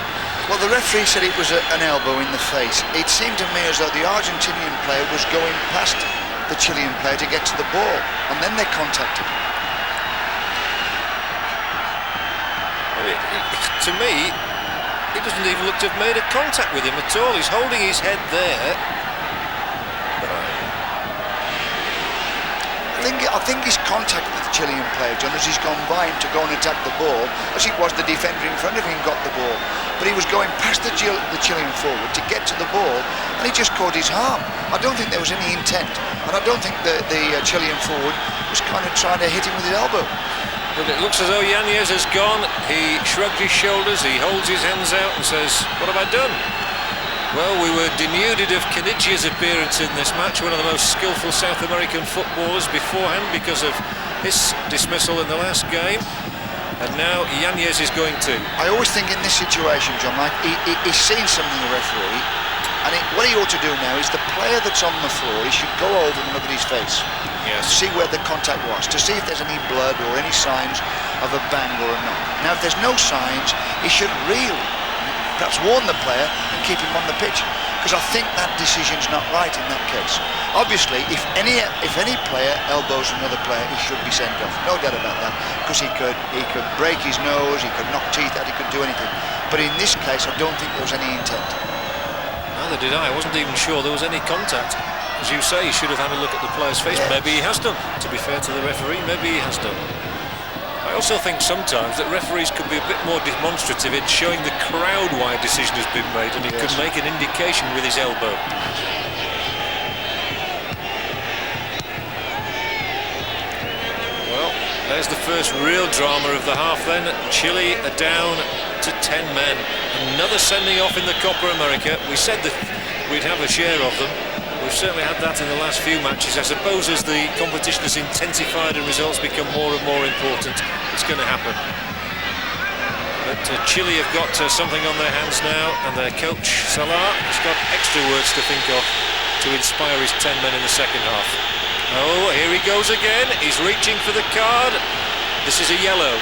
Well, the referee said it was an elbow in the face. It seemed to me as though the Argentinian player was going past the Chilean player to get to the ball, and then they contacted him. To me, he doesn't even look to have made a contact with him at all. He's holding his head there. I think he's contacted the Chilean player, John, as he's gone by him to go and attack the ball, as it was the defender in front of him got the ball. But he was going past the Chilean forward to get to the ball, and he just caught his arm. I don't think there was any intent, and I don't think the Chilean forward was kind of trying to hit him with his elbow. But it looks as though Yanez has gone. He shrugged his shoulders, he holds his hands out and says, "What have I done?" Well, we were denuded of Kenichi's appearance in this match, one of the most skillful South American footballers beforehand because of his dismissal in the last game. And now Yanez is going too. I always think in this situation, John, like he's seen something, the referee, what he ought to do now is the player that's on the floor, he should go over and look at his face. Yes. See where the contact was, to see if there's any blood or any signs of a bang or a knock. Now, if there's no signs, he should really perhaps warn the player and keep him on the pitch, because I think that decision's not right in that case. Obviously, if any player elbows another player, he should be sent off, no doubt about that, because he could break his nose, he could knock teeth out, he could do anything. But in this case, I don't think there was any intent. Neither did I. I wasn't even sure there was any contact. As you say, he should have had a look at the player's face. Yeah. Maybe he has done. To be fair to the referee, maybe he has done. I also think sometimes that referees could be a bit more demonstrative in showing the crowd why a decision has been made, and he could make an indication with his elbow. Well, there's the first real drama of the half then. Chile are down to 10 men. Another sending off in the Copa América. We said that we'd have a share of them. We've certainly had that in the last few matches. I suppose as the competition has intensified and results become more and more important, it's going to happen. But Chile have got something on their hands now, and their coach Salah has got extra words to think of to inspire his 10 men in the second half. Oh, here he goes again. He's reaching for the card. This is a yellow.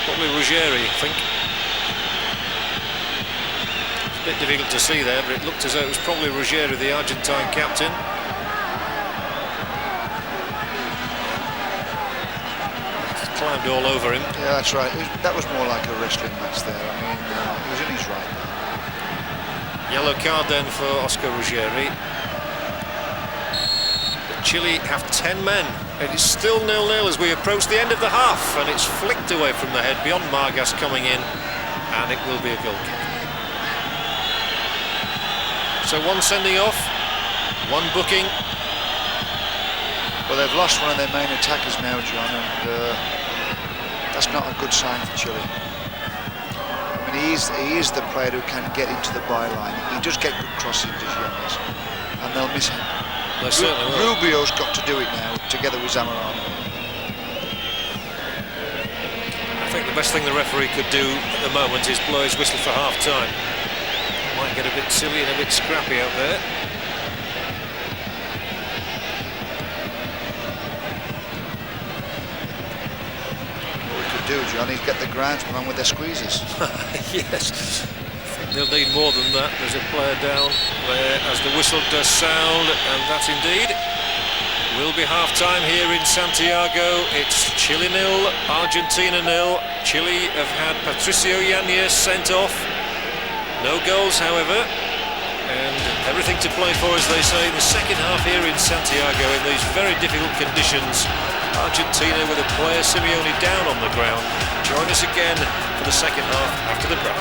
Probably Ruggeri, I think. A bit difficult to see there, but it looked as though it was probably Ruggeri, the Argentine captain. He's climbed all over him. Yeah, that's right. That was more like a wrestling match there. I mean, he was in his right. Yellow card then for Oscar Ruggeri. Chile have 10 men. It is still 0-0 as we approach the end of the half, and it's flicked away from the head beyond Margas coming in, and it will be a goal kick. So one sending off, one booking. Well, they've lost one of their main attackers now, John, and that's not a good sign for Chile. I mean, he is the player who can get into the byline. He does get good crosses, does Jonas, and they'll miss him. They certainly will. Rubio's got to do it now, together with Zamorano. I think the best thing the referee could do at the moment is blow his whistle for half-time. Might get a bit silly and a bit scrappy out there. What we could do, John, is get the groundsman on with their squeezes. Yes. I think they'll need more than that. There's a player down there as the whistle does sound, and that indeed will be half-time here in Santiago. It's Chile 0, Argentina 0. Chile have had Patricio Yanez sent off. No goals, however, and everything to play for, as they say, in the second half here in Santiago in these very difficult conditions. Argentina with a player, Simeone, down on the ground. Join us again for the second half after the break.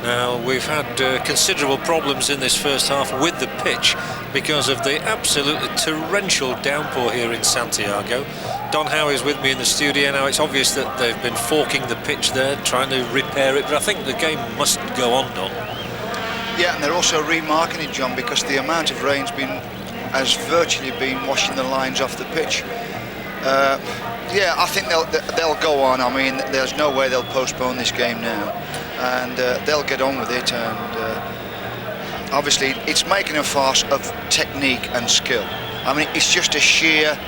Now, we've had considerable problems in this first half with the pitch because of the absolutely torrential downpour here in Santiago. Don Howe is with me in the studio now. It's obvious that they've been forking the pitch there, trying to repair it, but I think the game must go on, Don. Yeah, and they're also remarking it, John, because the amount of rain's has virtually been washing the lines off the pitch. Yeah, I think they'll go on. I mean, there's no way they'll postpone this game now, and they'll get on with it. And obviously, it's making a farce of technique and skill. I mean, it's just a sheer.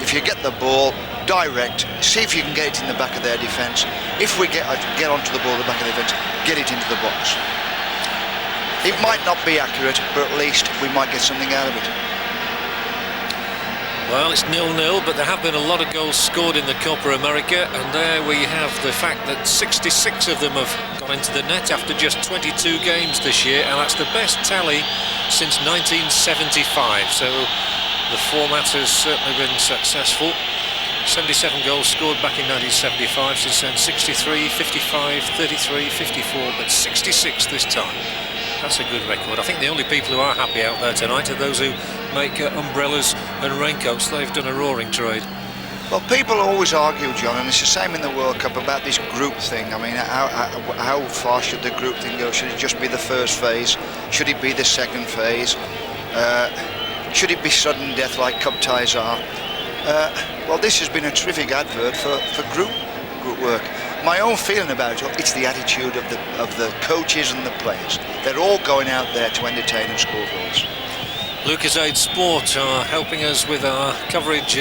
If you get the ball direct, see if you can get it in the back of their defence. If we get onto the ball, the back of the defence, get it into the box. It might not be accurate, but at least we might get something out of it. Well, it's 0-0, but there have been a lot of goals scored in the Copa América, and there we have the fact that 66 of them have gone into the net after just 22 games this year, and that's the best tally since 1975. So the format has certainly been successful. 77 goals scored back in 1975, since then 63, 55, 33, 54, but 66 this time. That's a good record. I think the only people who are happy out there tonight are those who make umbrellas and raincoats. They've done a roaring trade. Well, people always argue, John, and it's the same in the World Cup, about this group thing. I mean, how far should the group thing go? Should it just be the first phase? Should it be the second phase? Should it be sudden death like cup ties are? Well, this has been a terrific advert for group work. my own feeling about it, it's the attitude of the coaches and the players. They're all going out there to entertain and score goals. Lucasade Sport are helping us with our coverage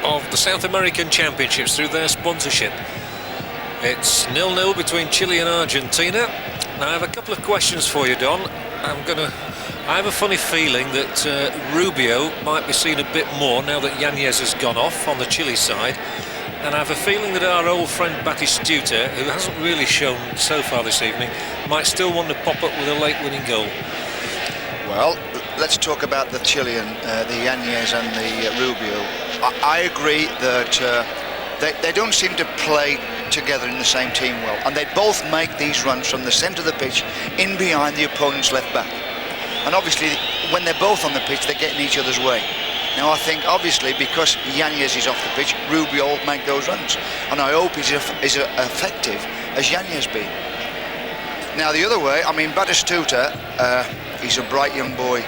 of the South American Championships through their sponsorship. It's 0-0 between Chile and Argentina. Now I have a couple of questions for you, Don. I have a funny feeling that Rubio might be seen a bit more now that Yanez has gone off on the Chile side. And I have a feeling that our old friend Batistuta, who hasn't really shown so far this evening, might still want to pop up with a late winning goal. Well, let's talk about the Chilean, the Yanez and the Rubio. I agree that they don't seem to play together in the same team well, and they both make these runs from the centre of the pitch in behind the opponent's left back. And obviously, when they're both on the pitch, they're getting each other's way. Now I think obviously because Yanez is off the pitch, Rubio will make those runs, and I hope he's as effective as Yanez been. Now the other way, I mean Batistuta, he's a bright young boy,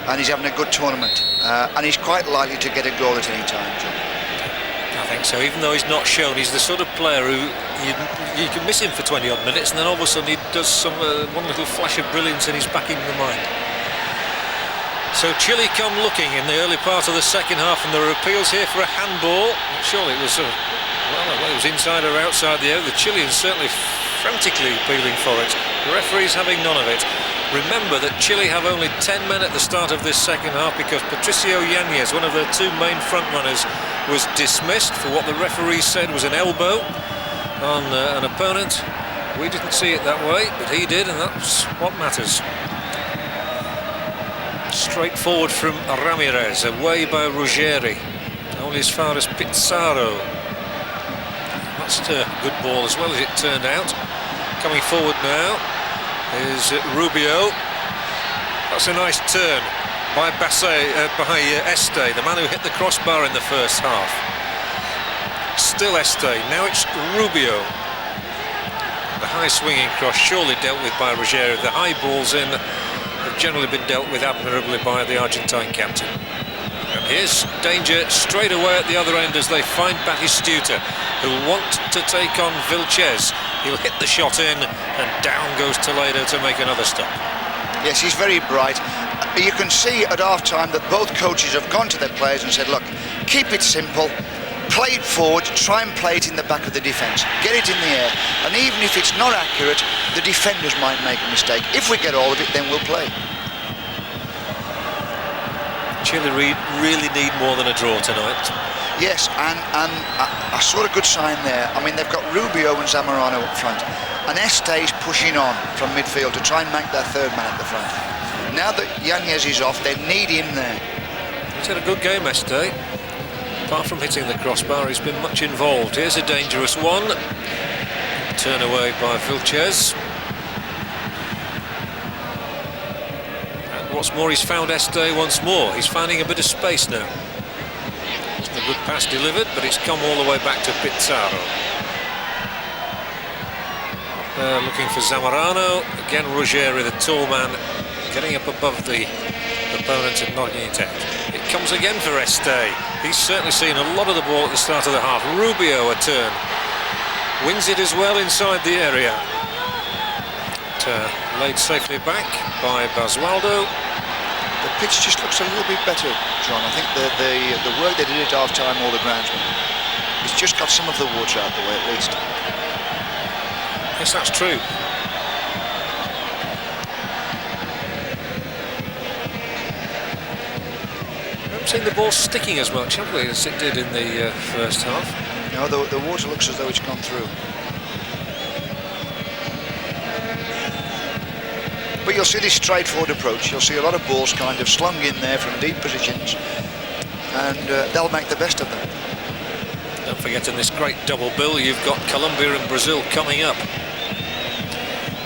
and he's having a good tournament, and he's quite likely to get a goal at any time, John. I think so, even though he's not shown, he's the sort of player who you can miss him for 20 odd minutes and then all of a sudden he does some one little flash of brilliance and he's back in the mind. So Chile come looking in the early part of the second half, and there are appeals here for a handball. Surely it was it was inside or outside the area. The Chileans certainly frantically appealing for it. The referee's having none of it. Remember that Chile have only 10 men at the start of this second half because Patricio Yanez, one of their two main front runners, was dismissed for what the referee said was an elbow on an opponent. We didn't see it that way, but he did, and that's what matters. Straight forward from Ramirez, away by Ruggeri, only as far as Pizarro. That's a good ball as well as it turned out. Coming forward now is Rubio. That's a nice turn by Este, the man who hit the crossbar in the first half. Still Este, now it's Rubio. The high swinging cross, surely dealt with by Ruggeri. The high balls in have generally been dealt with admirably by the Argentine captain. And here's danger straight away at the other end as they find Batistuta, who want to take on Vazquez. He'll hit the shot in, and down goes Toledo to make another stop. Yes, he's very bright. You can see at half-time that both coaches have gone to their players and said, look, keep it simple, play it forward, try and play it in the back of the defence, get it in the air, and even if it's not accurate, the defenders might make a mistake. If we get all of it, then we'll play. Chile really need more than a draw tonight. Yes, and I saw a good sign there. I mean, they've got Rubio and Zamorano up front, and Este's pushing on from midfield to try and make that third man at the front. Now that Yanez is off, they need him there. He's had a good game, Este. Apart from hitting the crossbar, he's been much involved. Here's a dangerous one. Turn away by Vazquez. And what's more, he's found Este once more. He's finding a bit of space now. A good pass delivered, but it's come all the way back to Pizarro. Looking for Zamorano. Again, Ruggeri, the tall man, getting up above the opponent and knocking it out. It comes again for Este. He's certainly seen a lot of the ball at the start of the half. Rubio, a turn. Wins it as well inside the area. Laid safely back by Basualdo. The pitch just looks a little bit better, John. I think the work they did at half-time, all the groundsmen, it's just got some of the water out the way at least. Yes, that's true. I haven't seen the ball sticking as much, have we, as it did in the first half? No, the water looks as though it's gone through. But you'll see this straightforward approach. You'll see a lot of balls kind of slung in there from deep positions, and they'll make the best of them. Don't forget, in this great double bill, you've got Colombia and Brazil coming up.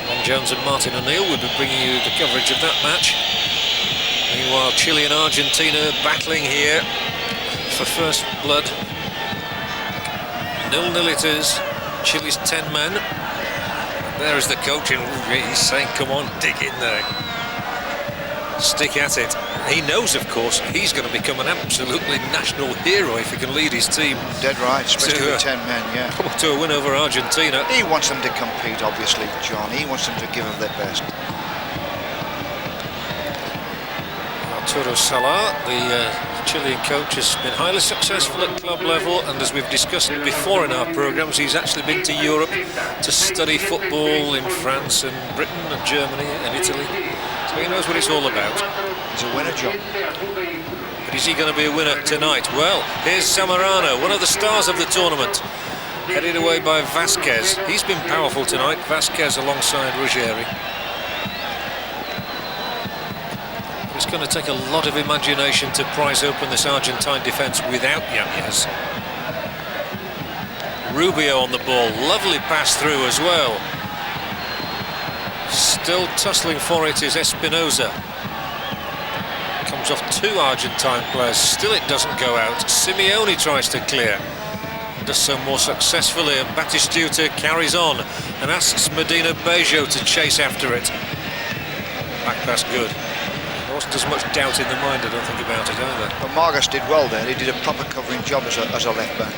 Ron Jones and Martin O'Neill will be bringing you the coverage of that match. Meanwhile, Chile and Argentina battling here for first blood. 0-0 it is. Chile's 10 men. There is the coach, and he's saying, come on, dig in there. stick at it. He knows, of course, he's going to become an absolutely national hero if he can lead his team. Dead right, especially with 10 men, yeah. To a win over Argentina. He wants them to compete, obviously, John. He wants them to give them their best. Arturo Salah, the Chilean coach, has been highly successful at club level, and as we've discussed before in our programmes, he's actually been to Europe to study football in France and Britain and Germany and Italy, so he knows what it's all about. He's a winner, John. But is he going to be a winner tonight? Well, here's Zamorano, one of the stars of the tournament, headed away by Vazquez. He's been powerful tonight, Vazquez alongside Ruggeri. It's going to take a lot of imagination to prise open this Argentine defence without Yanez. Rubio on the ball, lovely pass through as well. Still tussling for it is Espinosa. Comes off two Argentine players, still it doesn't go out. Simeone tries to clear, does so more successfully, and Batistuta carries on and asks Medina Bejo to chase after it. Back pass good. There wasn't as much doubt in the mind, I don't think, about it either. But Margas did well there. He did a proper covering job as a left back.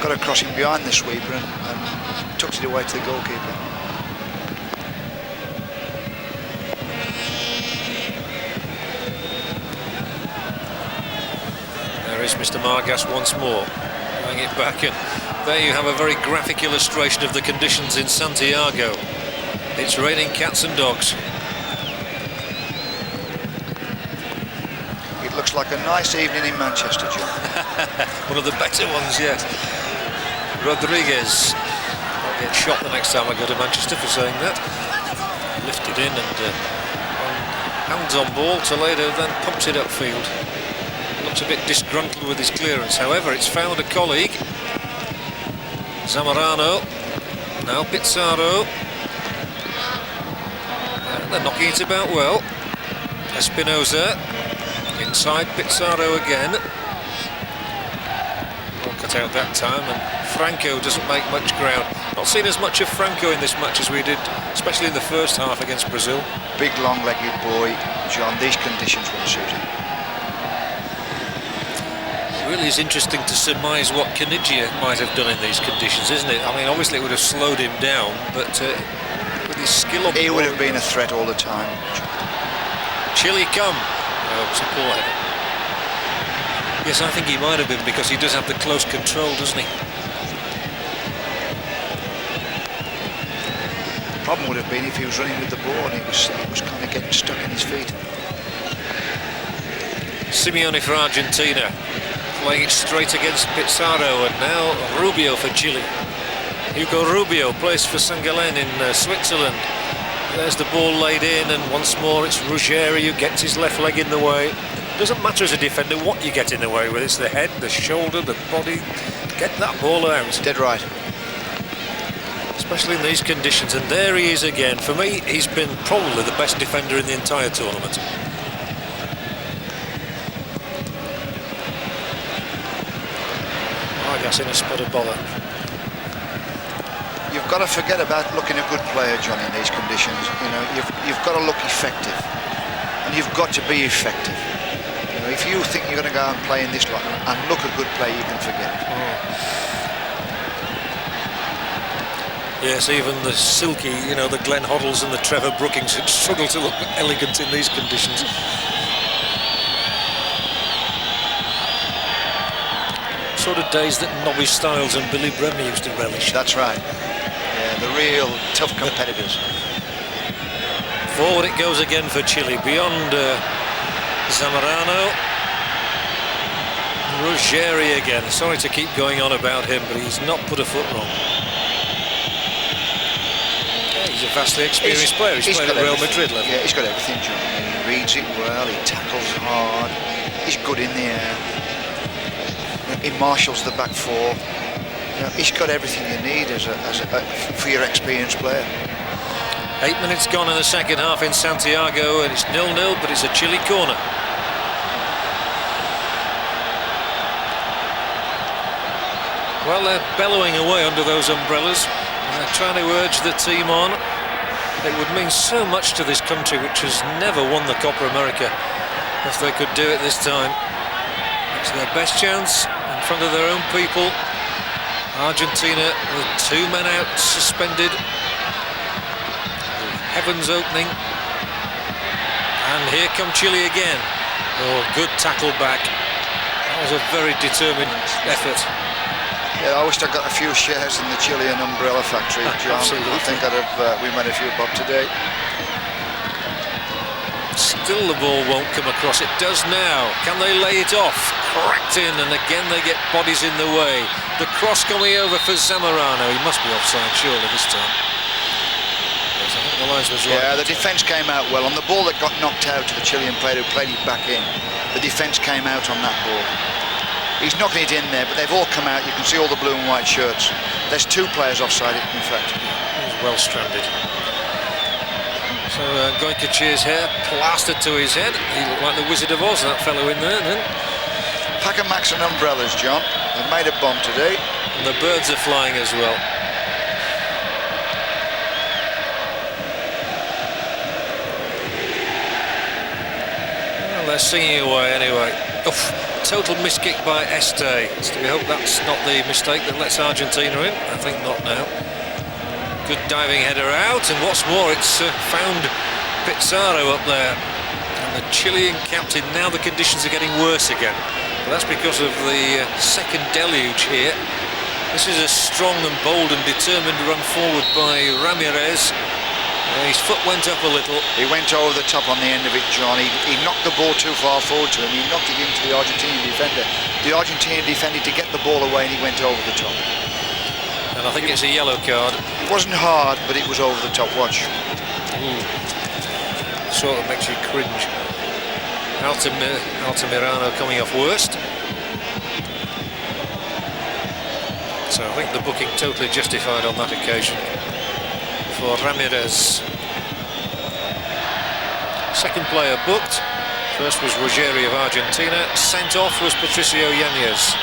Got across him behind the sweeper and tucked it away to the goalkeeper. There is Mr. Margas once more, throwing it back, and there you have a very graphic illustration of the conditions in Santiago. It's raining cats and dogs. It looks like a nice evening in Manchester, John. One of the better ones yet. Rodriguez. I'll get shot the next time I go to Manchester for saying that. Lifted in and hands on ball. Toledo then pumps it upfield. Looks a bit disgruntled with his clearance. However, it's found a colleague. Zamorano. Now Pizarro. And they're knocking it about well. Espinosa. Inside Pizarro again. Well cut out that time, and Franco doesn't make much ground. Not seen as much of Franco in this match as we did, especially in the first half against Brazil. Big long-legged boy, John. These conditions will suit him. It really is interesting to surmise what Caniggia might have done in these conditions, isn't it? I mean, obviously it would have slowed him down, but with his skill on the he ball, would have been a threat all the time. Chile come. Oh, it's a poor header. Yes, I think he might have been, because he does have the close control, doesn't he? The problem would have been if he was running with the ball and he was kind of getting stuck in his feet. Simeone for Argentina, playing it straight against Pizarro, and now Rubio for Chile. Hugo Rubio plays for St. Gallen in Switzerland. There's the ball laid in, and once more it's Ruggeri who gets his left leg in the way. Doesn't matter as a defender what you get in the way with. It's the head, the shoulder, the body. Get that ball out. Dead right. Especially in these conditions. And there he is again. For me, he's been probably the best defender in the entire tournament. Margas in a spot of bother. You've got to forget about looking a good player, John, in these conditions. You know, you've got to look effective, and you've got to be effective. You know, if you think you're going to go and play in this lot and look a good player, you can forget it. Yes, even the silky, you know, the Glenn Hoddles and the Trevor Brookings struggle to look elegant in these conditions. Sort of days that Nobby Stiles and Billy Bremner used to relish. That's right. Yeah, the real tough competitors. Forward it goes again for Chile, beyond Zamorano. Ruggeri again. Sorry to keep going on about him, but he's not put a foot wrong. Yeah, he's a vastly experienced player. He's played at Real Madrid level. Yeah, he's got everything, John. He reads it well, he tackles hard, he's good in the air. He marshals the back four. You know, he's got everything you need for your experienced player. 8 minutes gone in the second half in Santiago, and it's 0-0, but it's a Chile corner. Well, they're bellowing away under those umbrellas. They're trying to urge the team on. It would mean so much to this country, which has never won the Copa America, if they could do it this time. It's their best chance in front of their own people. Argentina with 2 men out suspended. Heavens opening. And here come Chile again. Oh, good tackle back. That was a very determined effort. Yeah, I wished I got a few shares in the Chilean umbrella factory, John. Absolutely. I think we made a few bob today. Still the ball won't come across. It does now. Can they lay it off? Cracked in, and again they get bodies in the way. The cross coming over for Zamorano. He must be offside, surely, this time. Yes, I think the linesman's right. Yeah, the defence came out well. On the ball that got knocked out to the Chilean player who played it back in, the defence came out on that ball. He's knocking it in there, but they've all come out. You can see all the blue and white shirts. There's 2 players offside, in fact. He's well stranded. So Goycochea's hair plastered to his head. He looked like the Wizard of Oz, that fellow in there, didn't he? Pack of Max and umbrellas, John. They've made a bomb today. And the birds are flying as well. Well, they're singing away anyway. Oof. Total miskick by Este. It's to be hoped that's not the mistake that lets Argentina in. I think not now. Good diving header out, and what's more, it's found Pizarro up there. And the Chilean captain, now the conditions are getting worse again. But that's because of the second deluge here. This is a strong and bold and determined run forward by Ramirez. His foot went up a little. He went over the top on the end of it, John. He knocked the ball too far forward to him. He knocked it into the Argentinian defender. The Argentinian defender to get the ball away, and he went over the top. And I think it's a yellow card. It wasn't hard, but it was over the top. Watch. Sort of makes you cringe. Altamirano coming off worst. So I think the booking totally justified on that occasion for Ramirez. Second player booked. First was Ruggeri of Argentina. Sent off was Patricio Yanez.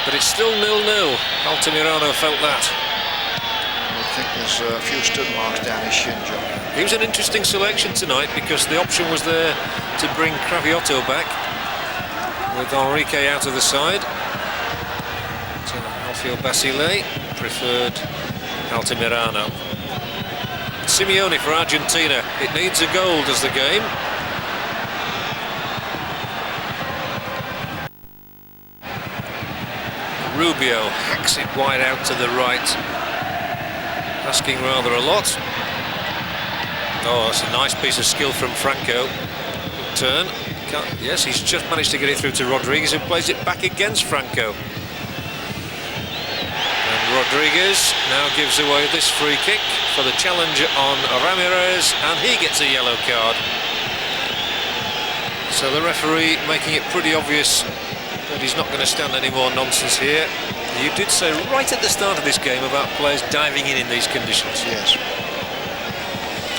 But it's still 0-0. Altamirano felt that. I think there's a few stud marks down his shin, John. He was an interesting selection tonight because the option was there to bring Craviotto back with Enrique out of the side. So Alfio Basile preferred Altamirano. Simeone for Argentina. It needs a goal, does the game. Rubio hacks it wide out to the right, asking rather a lot. Oh, that's a nice piece of skill from Franco. Good turn. Yes, he's just managed to get it through to Rodriguez, who plays it back against Franco. Rodriguez now gives away this free kick for the challenge on Ramirez, and he gets a yellow card. So the referee making it pretty obvious that he's not going to stand any more nonsense here. You did say right at the start of this game about players diving in these conditions. Yes.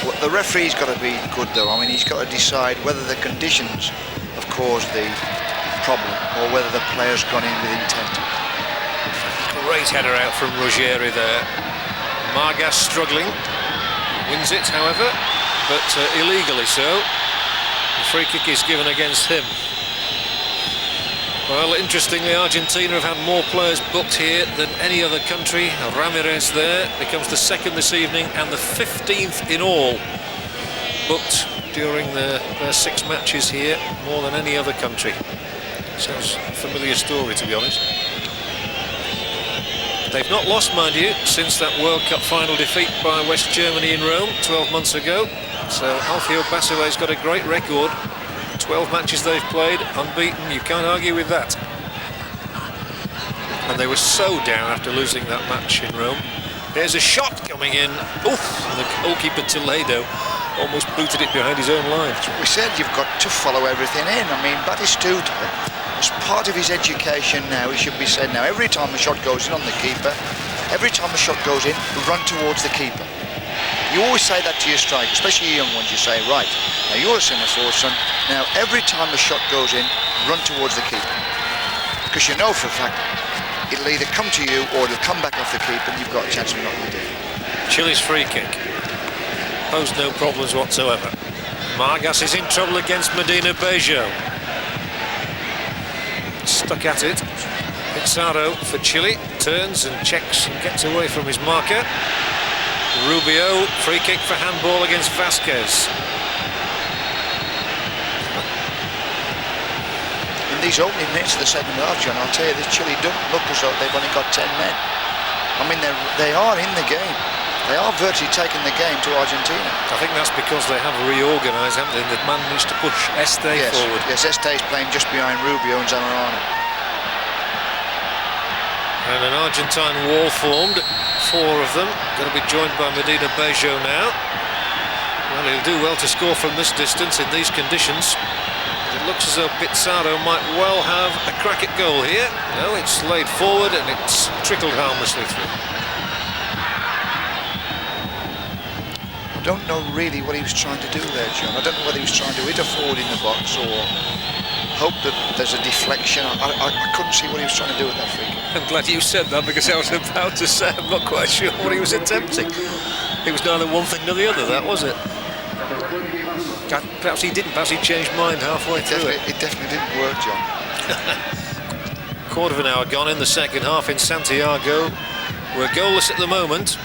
Well, the referee's got to be good, though. I mean, he's got to decide whether the conditions have caused the problem or whether the player's gone in with intent. Great header out from Ruggeri there. Margas struggling. Wins it, however, but illegally so. The free kick is given against him. Well, interestingly, Argentina have had more players booked here than any other country. Ramirez there becomes the 2nd this evening and the 15th in all booked during their 6 matches here, more than any other country. Sounds a familiar story, to be honest. They've not lost, mind you, since that World Cup final defeat by West Germany in Rome 12 months ago. So Alfio Basile's got a great record. 12 matches they've played, unbeaten. You can't argue with that. And they were so down after losing that match in Rome. There's a shot coming in. Oof! And the goalkeeper Toledo almost booted it behind his own line. We said you've got to follow everything in. I mean, Batistuta, as part of his education now, he should be said now, every time a shot goes in on the keeper, every time a shot goes in, run towards the keeper. You always say that to your striker, especially your young ones. You say, right, now you're a centre forward, son. Now every time a shot goes in, run towards the keeper. Because you know for a fact, it'll either come to you or it'll come back off the keeper and you've got a chance of knocking it in. Chile's free kick. Posed no problems whatsoever. Margas is in trouble against Medina Bejo. Stuck at it. Pizarro for Chile. Turns and checks and gets away from his marker. Rubio, free kick for handball against Vazquez. In these opening minutes of the second half, John, I'll tell you, this Chile don't look as though they've only got 10 men. I mean, they are in the game. They are virtually taking the game to Argentina. I think that's because they have reorganised, haven't they? They've managed to push Estadio forward. Yes, Estadio is playing just behind Rubio and Altamirano. And an Argentine wall formed, 4 of them. Going to be joined by Medina Bejo now. Well, he'll do well to score from this distance in these conditions. It looks as though Pizarro might well have a crack at goal here. No, it's laid forward and it's trickled harmlessly through. I don't know really what he was trying to do there, John. I don't know whether he was trying to hit a forward in the box or hope that there's a deflection. I couldn't see what he was trying to do with that free kick. I'm glad you said that, because I was about to say I'm not quite sure what he was attempting. It was neither one thing nor the other, that was it? Perhaps he didn't, perhaps he changed mind halfway through it. It definitely didn't work, John. Quarter of an hour gone in the second half in Santiago. We're goalless at the moment,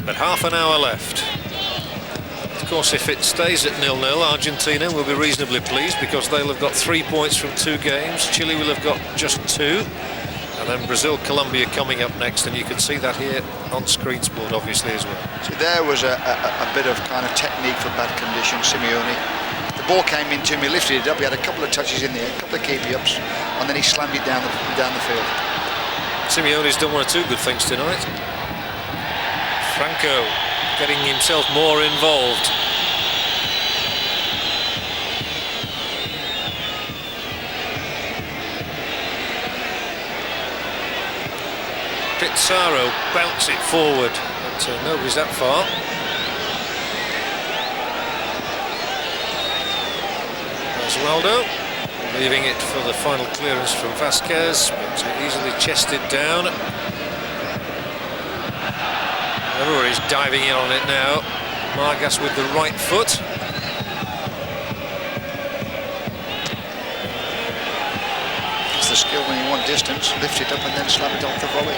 but half an hour left. Of course, if it stays at 0-0, Argentina will be reasonably pleased, because they'll have got 3 points from 2 games. Chile will have got just 2. And then Brazil, Colombia coming up next, and you can see that here on SCREENSPORT, obviously, as well. So there was a bit of kind of technique for bad conditions, Simeone. The ball came into him, he lifted it up, he had a couple of touches in there, a couple of keepy-ups, and then he slammed it down the field. Simeone's done 1 or 2 good things tonight. Franco getting himself more involved. Pizarro bounce it forward, but nobody's that far. Basualdo leaving it for the final clearance from Vazquez, but easily chested down. Everybody's diving in on it now. Margas with the right foot. It's the skill when you want distance, lift it up and then slam it off the volley.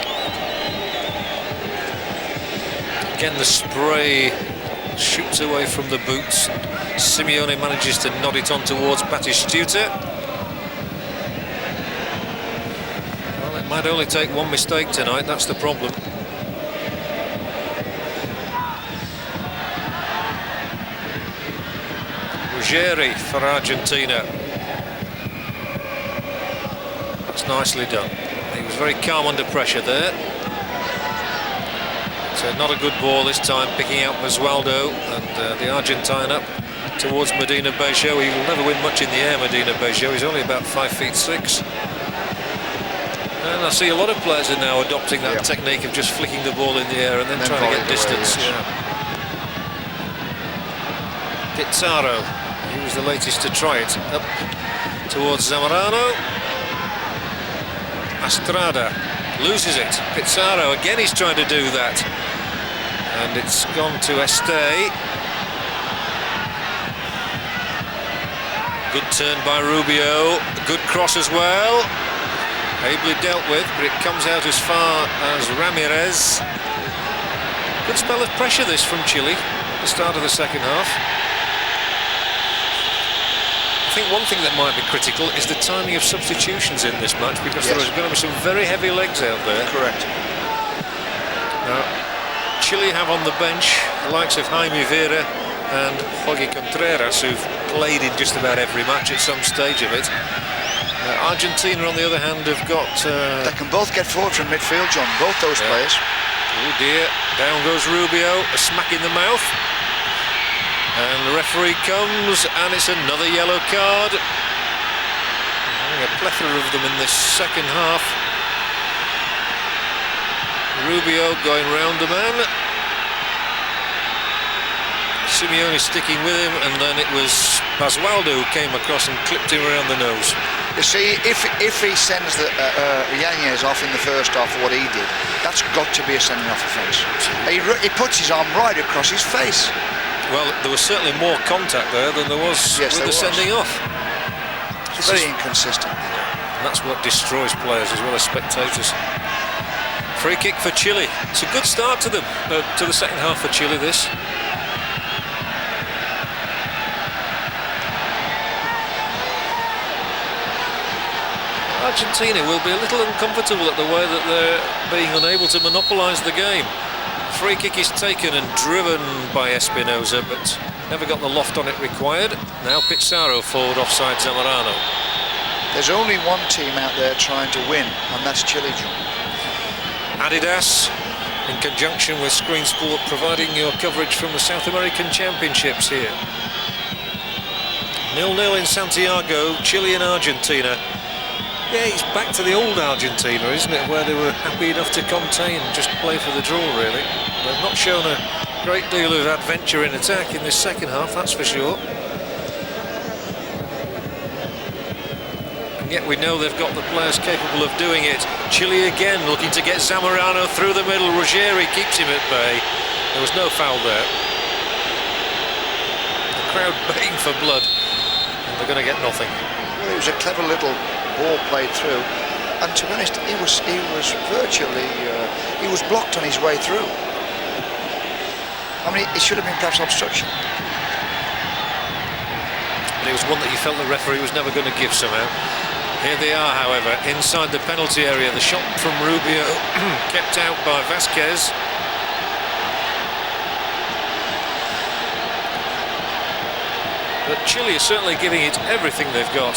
Again, the spray shoots away from the boots. Simeone manages to nod it on towards Batistuta. Well, it might only take 1 mistake tonight, that's the problem. Ruggeri for Argentina. That's nicely done. He was very calm under pressure there. So not a good ball this time, picking out Basualdo, and the Argentine up towards Medina Bejo. He will never win much in the air, Medina Bejo. He's only about 5'6". And I see a lot of players are now adopting that technique of just flicking the ball in the air and then trying to get distance. Pizarro, he was the latest to try it. Up towards Zamorano. Astrada loses it. Pizarro again, he's trying to do that. And it's gone to Estadio. Good turn by Rubio. Good cross as well. Ably dealt with, but it comes out as far as Ramirez. Good spell of pressure this from Chile at the start of the second half. I think one thing that might be critical is the timing of substitutions in this match, because there is going to be some very heavy legs out there. Correct. Now, Chile have on the bench the likes of Jaime Vera and Jorge Contreras, who've played in just about every match at some stage of it. Argentina, on the other hand, have got... They can both get forward from midfield, John, both those players. Oh dear, down goes Rubio, a smack in the mouth. And the referee comes, and it's another yellow card. Having a plethora of them in this second half. Rubio going round the man. Simeone sticking with him, and then it was Basualdo who came across and clipped him around the nose. You see, if he sends the Yanez off in the first half for what he did, that's got to be a sending off offence. He puts his arm right across his face. Well, there was certainly more contact there than there was with the sending off. It's very inconsistent. And that's what destroys players as well as spectators. Free kick for Chile. It's a good start to them, to the second half for Chile, this. Argentina will be a little uncomfortable at the way that they're being unable to monopolise the game. Free kick is taken and driven by Espinosa, but never got the loft on it required. Now Pizarro forward offside Zamorano. There's only one team out there trying to win, and that's Chile, John. Adidas, in conjunction with SCREENSPORT, providing your coverage from the South American Championships here. 0-0 in Santiago, Chile and Argentina. Yeah, it's back to the old Argentina, isn't it, where they were happy enough to contain, just play for the draw, really. They've not shown a great deal of adventure in attack in this second half, that's for sure. And yet we know they've got the players capable of doing it. Chile again looking to get Zamorano through the middle. Ruggeri keeps him at bay. There was no foul there. The crowd baying for blood, and they're going to get nothing. Well, it was a clever little ball played through, and to be honest, he was virtually he was blocked on his way through. I mean, it should have been perhaps obstruction. But it was one that you felt the referee was never going to give somehow. Here they are, however, inside the penalty area. The shot from Rubio kept out by Vazquez. But Chile is certainly giving it everything they've got.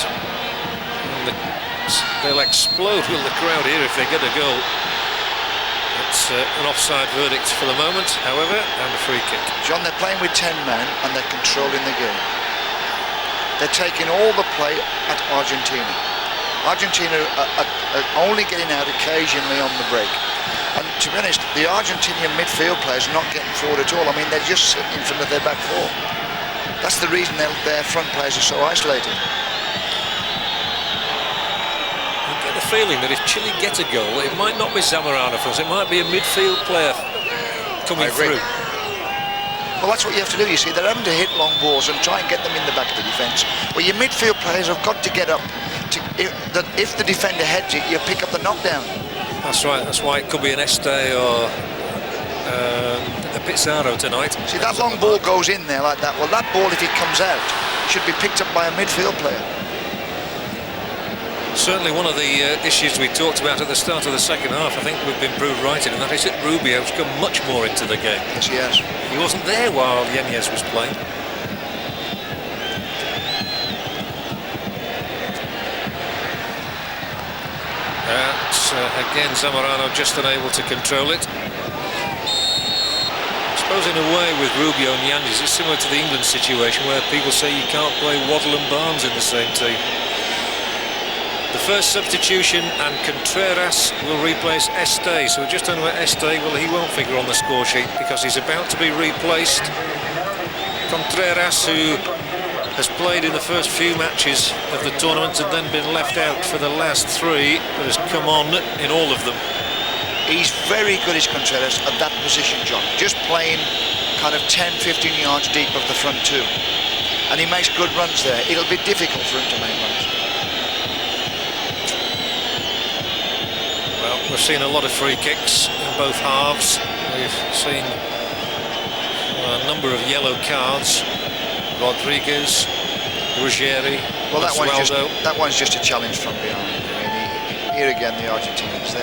They'll explode with the crowd here if they get a goal. It's an offside verdict for the moment, however, and a free kick. John, they're playing with 10 men and they're controlling the game. They're taking all the play at Argentina. Argentina are only getting out occasionally on the break. And to be honest, the Argentinian midfield players are not getting forward at all. I mean, they're just sitting in front of their back four. That's the reason their front players are so isolated. Feeling that if Chile get a goal, it might not be Zamorano for us, it might be a midfield player coming through. Well, that's what you have to do, you see. They're having to hit long balls and try and get them in the back of the defence. Well, your midfield players have got to get up. If the defender heads it, you pick up the knockdown. That's right, that's why it could be an Este or a Pizarro tonight. See, that long ball goes in there like that. Well, that ball, if it comes out, should be picked up by a midfield player. Certainly one of the issues we talked about at the start of the second half, I think we've been proved right in, and that is that Rubio's come much more into the game. Yes, he has. He wasn't there while Yanez was playing. Again, Zamorano just unable to control it. I suppose in a way with Rubio and Yanez, it's similar to the England situation where people say you can't play Waddle and Barnes in the same team. The first substitution, and Contreras will replace Este. So we're just talking about Este. Well, he won't figure on the score sheet because he's about to be replaced. Contreras, who has played in the first few matches of the tournament and then been left out for the last three, but has come on in all of them. He's very good, as Contreras, at that position, John. Just playing kind of 10-15 yards deep of the front two. And he makes good runs there. It'll be difficult for him to make runs. We've seen a lot of free kicks in both halves. We've seen a number of yellow cards. Rodriguez, Ruggeri, well, Basualdo. that one's just a challenge from behind. I mean, here again, the Argentinians,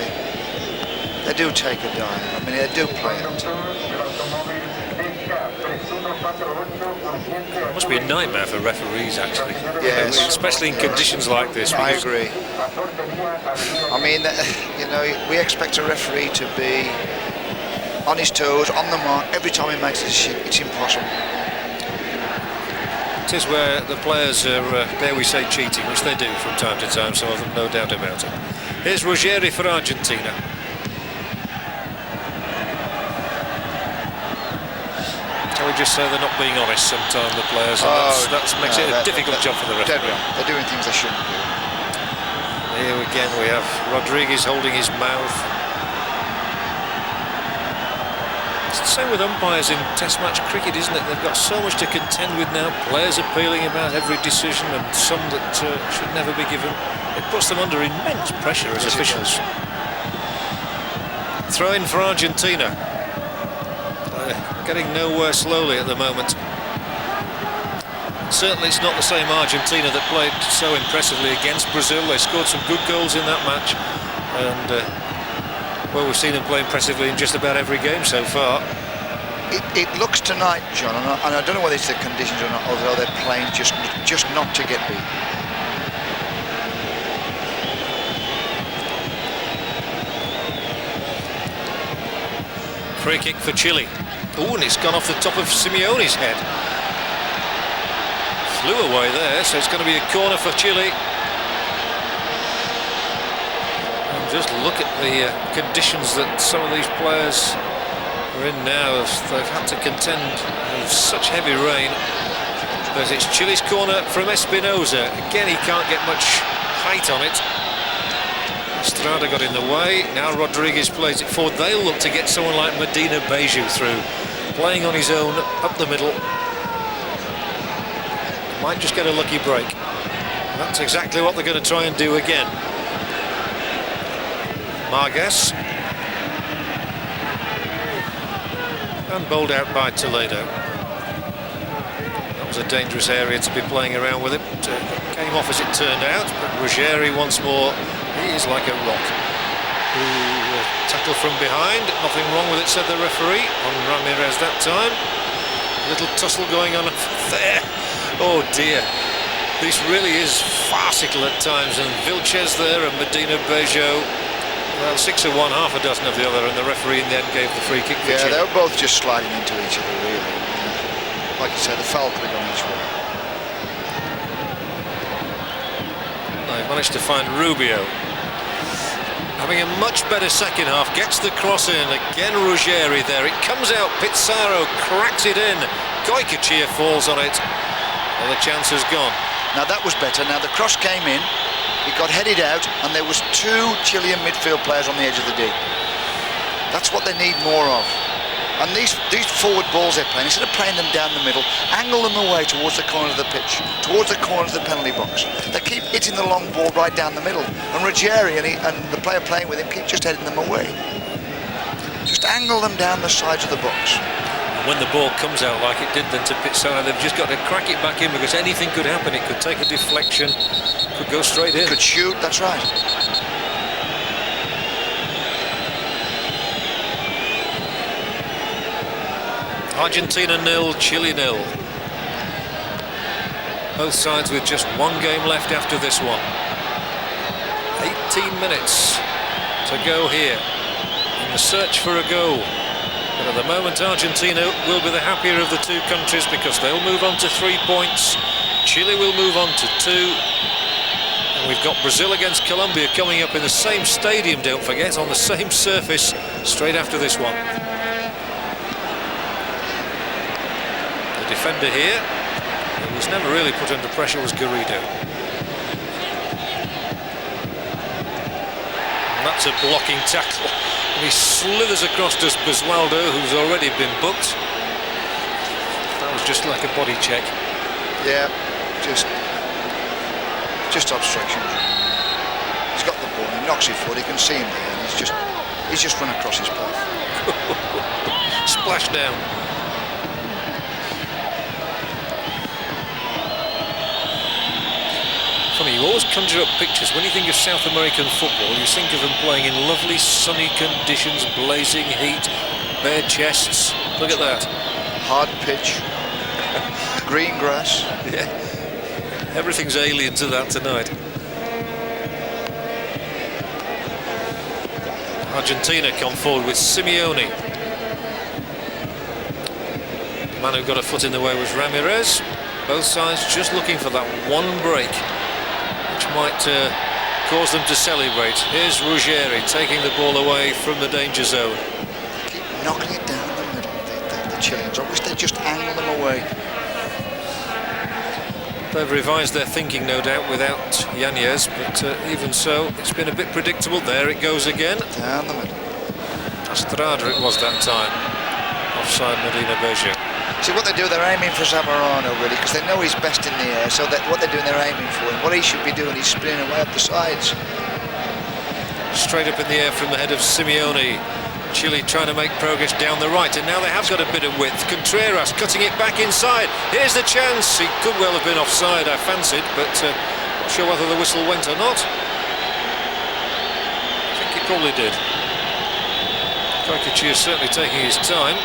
they do take a dive. I mean, they do play it. It must be a nightmare for referees, actually. Yes. Especially in conditions like this. I agree. I mean, you know, we expect a referee to be on his toes, on the mark, every time he makes a decision. It's impossible. It is where the players are, dare we say, cheating, which they do from time to time, so I've no doubt about it. Here's Ruggeri for Argentina. Can we just say they're not being honest sometimes, the players, and that makes it a difficult job for the referee. They're doing things they shouldn't do. Here again we have Rodriguez holding his mouth. It's the same with umpires in Test match cricket, isn't it? They've got so much to contend with now. Players appealing about every decision, and some that should never be given. It puts them under immense pressure as officials. Throw in for Argentina. Getting nowhere slowly at the moment. Certainly it's not the same Argentina that played so impressively against Brazil. They scored some good goals in that match, and well, we've seen them play impressively in just about every game so far. It looks tonight, John, and I don't know whether it's the conditions or not, although they're playing just not to get beat. Free kick for Chile. Oh, and it's gone off the top of Simeone's head. Flew away there, so it's going to be a corner for Chile. And just look at the conditions that some of these players are in now. They've had to contend with such heavy rain. But it's Chile's corner from Espinosa. Again, he can't get much height on it. Astrada got in the way. Now Rodriguez plays it forward. They'll look to get someone like Medina Beju through, playing on his own up the middle. Might just get a lucky break. That's exactly what they're going to try and do again. Marquez. And bowled out by Toledo. That was a dangerous area to be playing around with it. Came off as it turned out, but Ruggeri once more, he is like a rock. Ooh, tackle from behind, nothing wrong with it, said the referee on Ramirez that time. A little tussle going on there. Oh dear, this really is farcical at times, and Vilches there and Medina Beju, well, 6 of one, half a dozen of the other, and the referee in the end gave the free kick for Chile. They were both just sliding into each other, really. Like you said, the foul could have gone each way. They've managed to find Rubio. Having a much better second half, gets the cross in, again Ruggeri there, it comes out, Pizarro cracks it in, Goycochea falls on it, well, the chance has gone. Now that was better. Now the cross came in, it got headed out, and there was 2 Chilean midfield players on the edge of the D. That's what they need more of. And these forward balls they're playing, instead of playing them down the middle, angle them away towards the corner of the pitch, towards the corner of the penalty box. They keep hitting the long ball right down the middle, and Ruggeri and the player playing with him keep just heading them away. Just angle them down the sides of the box. When the ball comes out like it did then to Pizarro, they've just got to crack it back in, because anything could happen. It could take a deflection, could go straight in. Could shoot, that's right. Argentina 0, Chile 0. Both sides with just 1 game left after this one. 18 minutes to go here in the search for a goal. But at the moment Argentina will be the happier of the 2 countries, because they'll move on to 3 points. Chile will move on to 2. And we've got Brazil against Colombia coming up in the same stadium, don't forget, on the same surface straight after this one. Defender here, who was never really put under pressure, was Garrido. And that's a blocking tackle. And he slithers across to Basualdo, who's already been booked. That was just like a body check. Yeah, just obstruction. He's got the ball, he knocks it forward, he can see him there, and he's just run across his path. Splash down. Funny, you always conjure up pictures when you think of South American football. You think of them playing in lovely sunny conditions, blazing heat, bare chests. Look at that. Hard pitch, green grass. Yeah, everything's alien to that tonight. Argentina come forward with Simeone. The man who got a foot in the way was Ramirez. Both sides just looking for that one break, which might cause them to celebrate. Here's Ruggeri taking the ball away from the danger zone. Keep knocking it down the middle, the Chileans. I wish they'd just angle them away. They've revised their thinking, no doubt, without Yanez, but even so, it's been a bit predictable. There it goes again. Down the middle. Astrada it was that time. Offside Medina Beja. See what they do, they're aiming for Zamorano really, because they know he's best in the air, so what they're doing, they're aiming for him. What he should be doing, he's spinning away up the sides. Straight up in the air from the head of Simeone. Chile trying to make progress down the right, and now they have got a bit of width. Contreras cutting it back inside. Here's the chance. He could well have been offside, I fancied, but not sure whether the whistle went or not. I think he probably did. Goycochea is certainly taking his time.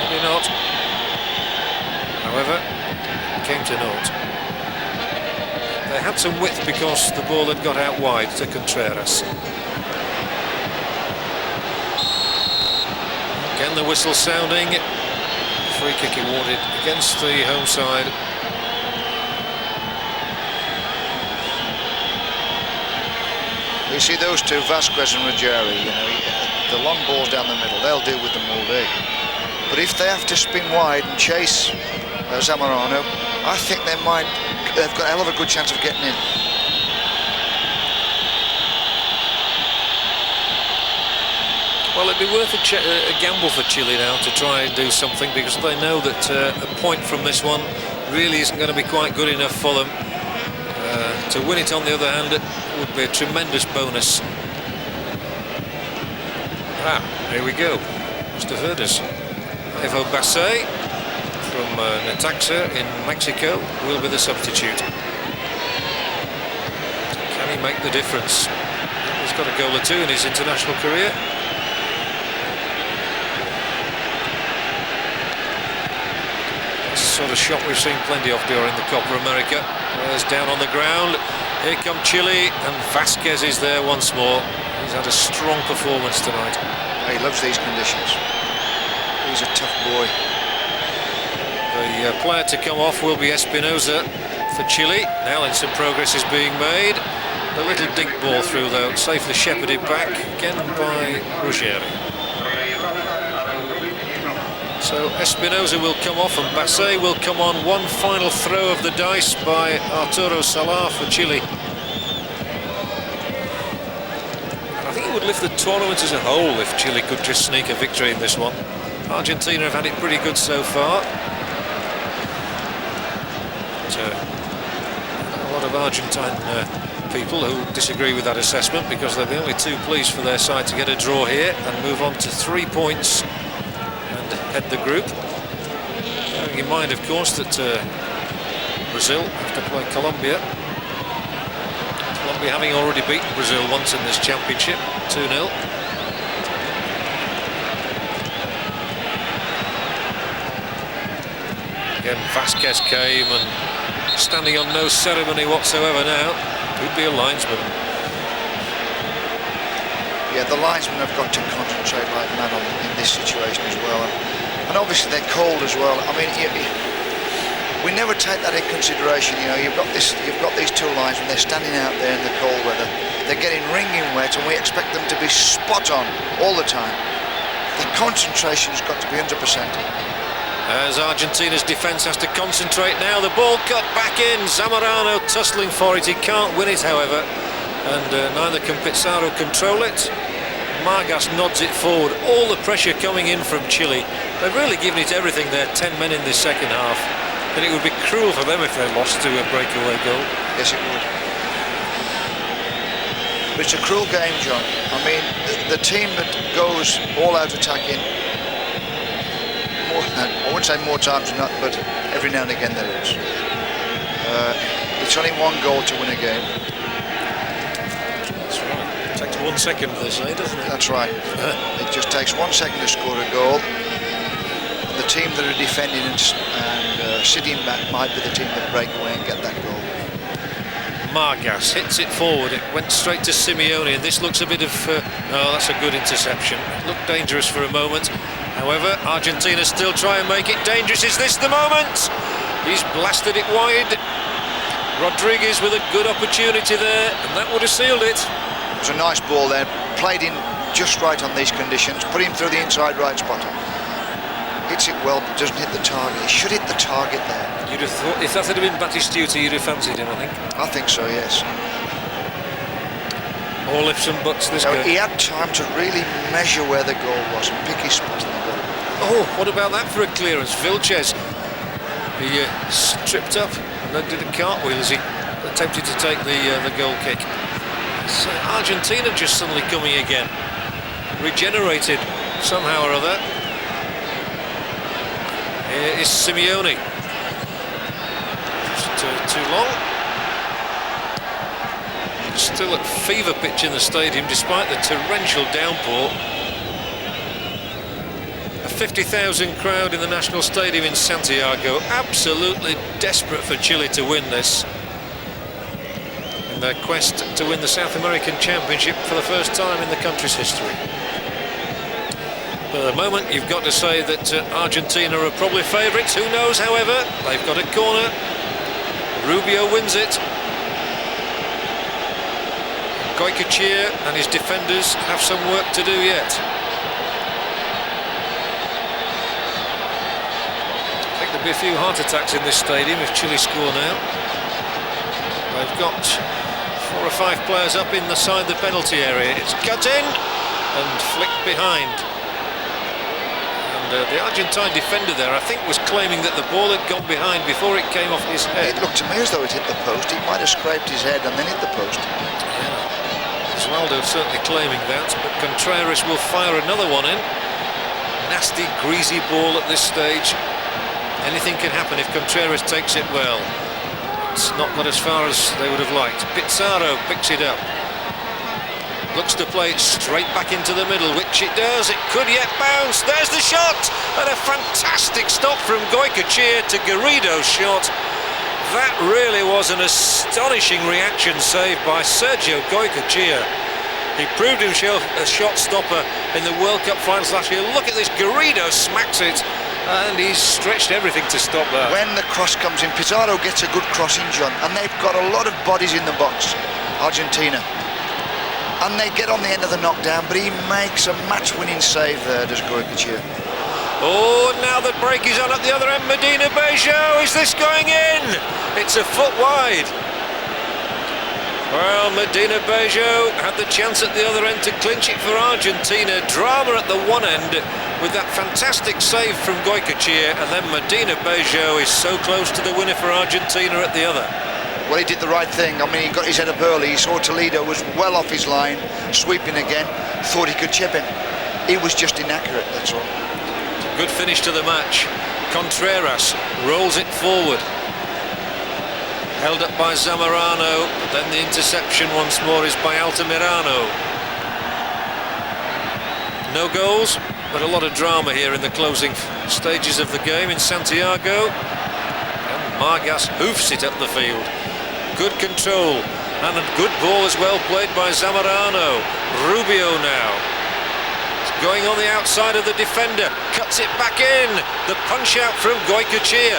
Maybe not. However, it came to naught. They had some width because the ball had got out wide to Contreras. Again the whistle sounding. Free kick awarded against the home side. You see those two, Vazquez and Ruggeri, you know, the long balls down the middle, they'll deal with them all day. But if they have to spin wide and chase Zamorano, I think they've got a hell of a good chance of getting in. Well, it'd be worth a gamble for Chile now to try and do something, because they know that a point from this one really isn't going to be quite good enough for them. To win it, on the other hand, it would be a tremendous bonus. Here we go. Must have heard us. Evo Basset from Necaxa in Mexico will be the substitute. Can he make the difference? He's got a goal or two in his international career. That's the sort of shot we've seen plenty of during the Copa América. There's down on the ground. Here come Chile, and Vazquez is there once more. He's had a strong performance tonight. He loves these conditions. He's a tough boy. The player to come off will be Espinosa for Chile. Now then some progress is being made. The little dink ball through though, safely shepherded back again by Ruggeri. So Espinosa will come off and Basset will come on. One final throw of the dice by Arturo Salah for Chile. And I think it would lift the tournament as a whole if Chile could just sneak a victory in this one. Argentina have had it pretty good so far. But, a lot of Argentine people who disagree with that assessment, because they're the only two pleased for their side to get a draw here and move on to 3 points and head the group. Bearing in mind, of course, that Brazil have to play Colombia. Colombia having already beaten Brazil once in this championship, 2-0. Again, Vazquez came and standing on no ceremony whatsoever now. Could be a linesman. Yeah, the linesmen have got to concentrate like mad in this situation as well. And obviously they're cold as well. I mean, we never take that in consideration. You know, you've got these two linesmen. They're standing out there in the cold weather. They're getting wringing wet, and we expect them to be spot on all the time. The concentration's got to be 100%. As Argentina's defence has to concentrate now. The ball cut back in. Zamorano tussling for it. He can't win it, however. And neither can Pizarro control it. Margas nods it forward. All the pressure coming in from Chile. They've really given it everything. They're 10 men in this second half. And it would be cruel for them if they lost to a breakaway goal. Yes, it would. But it's a cruel game, John. I mean, the team that goes all out attacking, I wouldn't say more times than not, but every now and again there is. It's only one goal to win a game. That's right. It takes 1 second, they say, doesn't it? That's right. It just takes 1 second to score a goal. The team that are defending and sitting back might be the team that break away and get that goal. Margas hits it forward. It went straight to Simeone, and this looks a bit of... no, that's a good interception. It looked dangerous for a moment. However, Argentina still try and make it dangerous. Is this the moment? He's blasted it wide. Rodriguez with a good opportunity there, and that would have sealed it. It was a nice ball there, played in just right on these conditions, put him through the inside right spot. hits it well but doesn't hit the target. He should hit the target there. You'd have thought, if that had been Batistuta, you'd have fancied him, I think. I think so, yes. All ifs and buts this So game. he had time to really measure where the goal was and pick his spot in the goal. Oh, what about that for a clearance? Vilches, he stripped up and then did a cartwheel as he attempted to take the goal kick. So Argentina just suddenly coming again, regenerated somehow or other. Here is Simeone. Just too long. Still at fever pitch in the stadium despite the torrential downpour. A 50,000 crowd in the National Stadium in Santiago, absolutely desperate for Chile to win this in their quest to win the South American Championship for the first time in the country's history. But at the moment you've got to say that Argentina are probably favourites. Who knows, however, they've got a corner. Rubio wins it. Goycochea and his defenders have some work to do yet. I think there'll be a few heart attacks in this stadium if Chile score now. They've got 4 or 5 players up inside the penalty area. It's cut in and flicked behind. And the Argentine defender there, I think, was claiming that the ball had gone behind before it came off his head. It looked to me as though it hit the post. He might have scraped his head and then hit the post. Basualdo certainly claiming that, but Contreras will fire another one in. Nasty, greasy ball at this stage. Anything can happen if Contreras takes it well. It's not got as far as they would have liked. Pizarro picks it up. Looks to play it straight back into the middle, which it does. It could yet bounce. There's the shot! And a fantastic stop from Goycochea to Garrido's shot. That really was an astonishing reaction save by Sergio Goycochea. He proved himself a shot stopper in the World Cup finals last year. Look at this, Garrido smacks it, and he's stretched everything to stop that. When the cross comes in, Pizarro gets a good cross in, John, and they've got a lot of bodies in the box, Argentina. And they get on the end of the knockdown, but he makes a match-winning save there, does Goycochea. Oh, now the break is on at the other end. Medina Bejo, is this going in? It's a foot wide. Well, Medina Bejo had the chance at the other end to clinch it for Argentina. Drama at the one end with that fantastic save from Goycochea, and then Medina Bejo is so close to the winner for Argentina at the other. Well, he did the right thing. I mean, he got his head up early. He saw Toledo was well off his line, sweeping again, thought he could chip him. He was just inaccurate, that's all. Good finish to the match. Contreras rolls it forward. Held up by Zamorano, but then the interception once more is by Altamirano. No goals, but a lot of drama here in the closing stages of the game in Santiago. And Margas hoofs it up the field. Good control, and a good ball as well played by Zamorano. Rubio now. Going on the outside of the defender, cuts it back in. The punch out from Goycochea.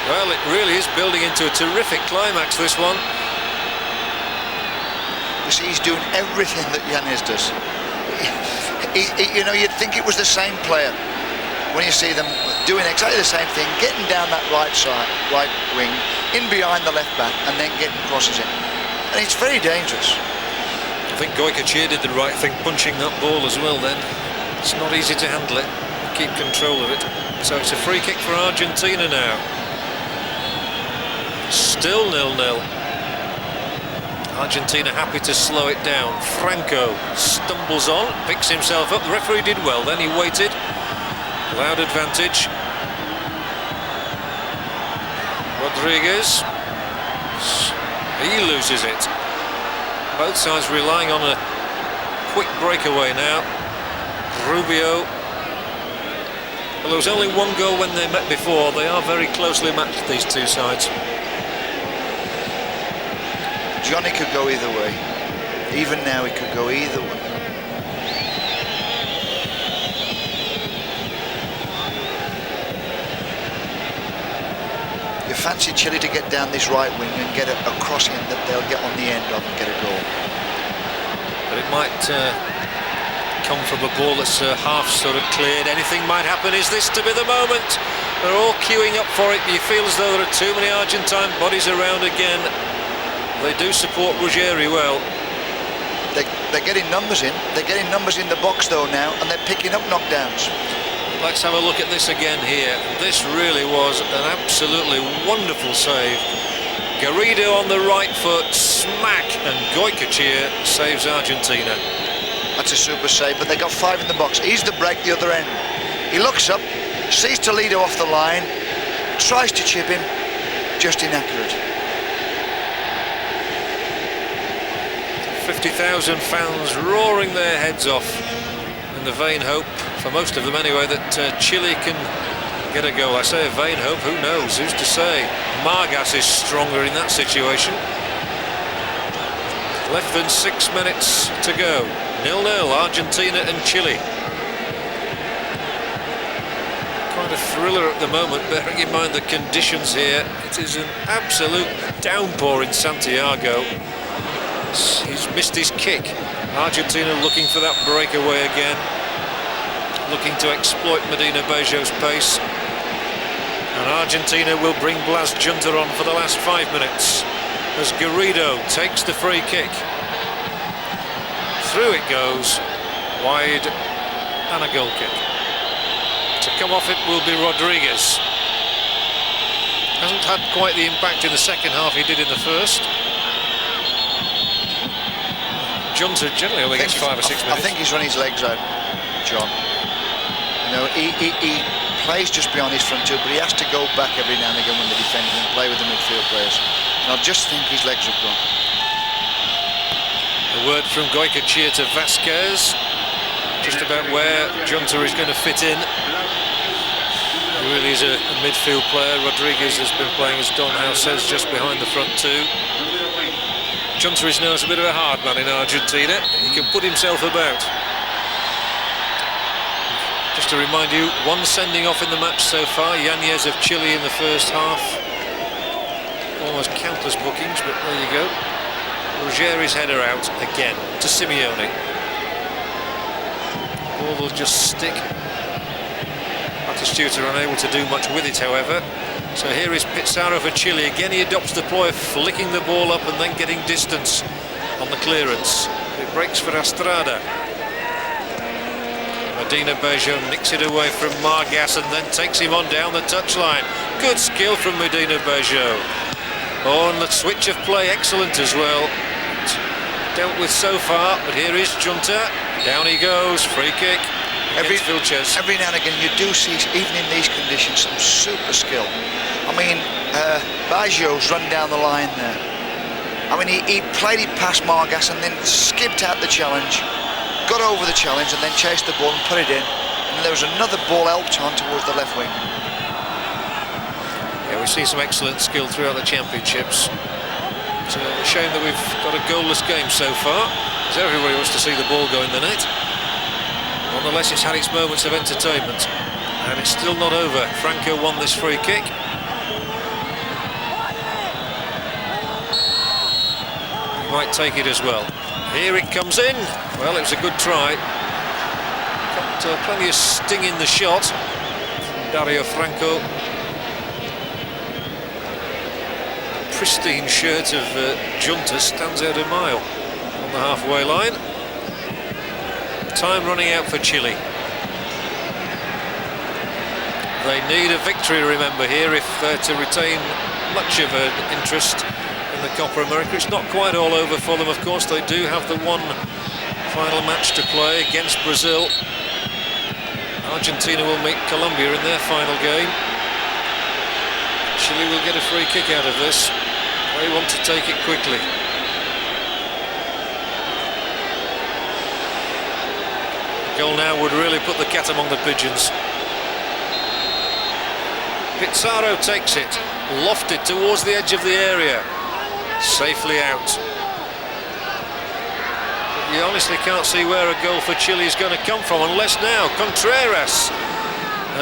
Well, it really is building into a terrific climax, this one. You see, he's doing everything that Yanez does. You know, you'd think it was the same player when you see them doing exactly the same thing, getting down that right side, right wing, in behind the left back, and then getting crosses in. And it's very dangerous. I think Goycochea did the right thing, punching that ball as well then. It's not easy to handle it, keep control of it. So it's a free kick for Argentina now. Still 0-0. Argentina happy to slow it down. Franco stumbles on, picks himself up. The referee did well then, he waited. Allowed advantage. Rodriguez. He loses it. Both sides relying on a quick breakaway now. Rubio. Well, there was only one goal when they met before. They are very closely matched, these two sides. Johnny could go either way. Even now, he could go either way. You fancy Chile to get down this right wing and get a crossing that they'll get on the end of and get a goal. But it might come from a ball that's half sort of cleared. Anything might happen. Is this to be the moment? They're all queuing up for it. You feel as though there are too many Argentine bodies around again. They do support Ruggeri well. They're getting numbers in. They're getting numbers in the box though now, and they're picking up knockdowns. Let's have a look at this again here. This really was an absolutely wonderful save. Garrido on the right foot, smack, and Goycochea saves Argentina. That's a super save, but they got 5 in the box. He's the break the other end. He looks up, sees Toledo off the line, tries to chip him, just inaccurate. 50,000 fans roaring their heads off in the vain hope, for most of them anyway, that Chile can get a goal. I say a vain hope, who knows, who's to say? Margas is stronger in that situation. Less than 6 minutes to go. 0-0, Argentina and Chile. Quite a thriller at the moment, bearing in mind the conditions here. It is an absolute downpour in Santiago. He's missed his kick. Argentina looking for that breakaway again, looking to exploit Medina Bejo's pace. And Argentina will bring Blas Junta on for the last 5 minutes as Garrido takes the free kick. Through it goes, wide, and a goal kick. To come off it will be Rodriguez. Hasn't had quite the impact in the second half he did in the first. Junta generally only gets 5 or 6 minutes. I think he's run his legs out, John. You know, he plays just beyond his front two, but he has to go back every now and again when they're defending and play with the midfield players. And I just think his legs have gone. A word from Goycochea to Vazquez, just about where Junta is going to fit in. He really is a midfield player. Rodriguez has been playing, as Don House says, just behind the front two. Junta is known as a bit of a hard man in Argentina. He can put himself about. Just to remind you, 1 sending off in the match so far. Yanez of Chile in the first half. Almost countless bookings, but there you go. Ruggeri's header out again to Simeone. The ball will just stick. Batistuta unable to do much with it, however. So here is Pizarro for Chile. Again he adopts the ploy of flicking the ball up and then getting distance on the clearance. It breaks for Astrada. Medina Bejo nicks it away from Margas and then takes him on down the touchline. Good skill from Medina Bejo. Oh, and the switch of play excellent as well. Dealt with so far, but here is Junta. Down he goes, free kick. Every now and again you do see, even in these conditions, some super skill. I mean, Baggio's run down the line there. I mean, he played it past Margas and then skipped out the challenge, got over the challenge and then chased the ball and put it in. And there was another ball helped on towards the left wing. Yeah, we see some excellent skill throughout the championships. It's a shame that we've got a goalless game so far, because everybody wants to see the ball go in the net. Nonetheless, it's had its moments of entertainment, and it's still not over. Franco won this free kick. He might take it as well. Here it comes in. Well, it was a good try. Got plenty of sting in the shot from Dario Franco. The pristine shirt of Junta stands out a mile on the halfway line. Time running out for Chile. They need a victory, remember, here if they're to retain much of an interest in the Copa America. It's not quite all over for them, of course. They do have the one final match to play against Brazil. Argentina will meet Colombia in their final game. Chile will get a free kick out of this. They want to take it quickly. Goal now would really put the cat among the pigeons. Pizarro takes it, lofted towards the edge of the area, safely out. But you honestly can't see where a goal for Chile is going to come from, unless now Contreras.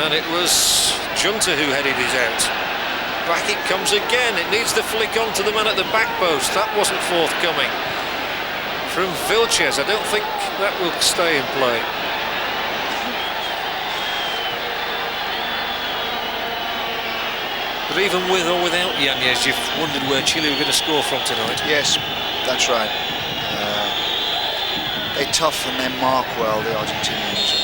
And it was Junta who headed it out. Back it comes again. It needs the flick on to the man at the back post. That wasn't forthcoming. from Vilches. I don't think that will stay in play. But even with or without Yanez, you've wondered where Chile were going to score from tonight. Yes, that's right. They tough and they mark well, the Argentinians.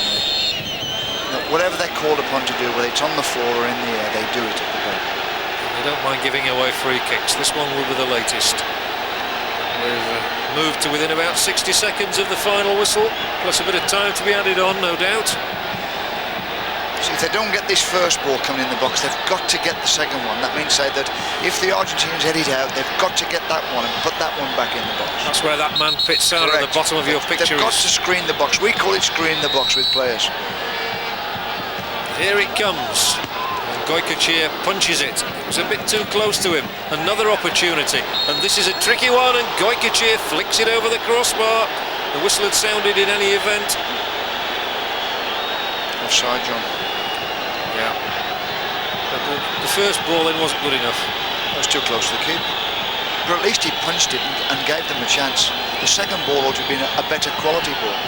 Whatever they're called upon to do, whether it's on the floor or in the air, they do it at the back. They don't mind giving away free kicks. This one will be the latest. We've moved to within about 60 seconds of the final whistle, plus a bit of time to be added on, no doubt. So if they don't get this first ball coming in the box, they've got to get the second one. That means say that if the Argentinians head it out, they've got to get that one and put that one back in the box. That's where that man pits out at the bottom of your picture. They've got to screen the box. We call it screen the box with players. Here it comes. Goycochea punches it. It was a bit too close to him. Another opportunity. And this is a tricky one, and Goycochea flicks it over the crossbar. The whistle had sounded in any event. Offside, John. Yeah. But the first ball in wasn't good enough. That was too close to the keeper. But at least he punched it and gave them a chance. The second ball ought to have been a better quality ball.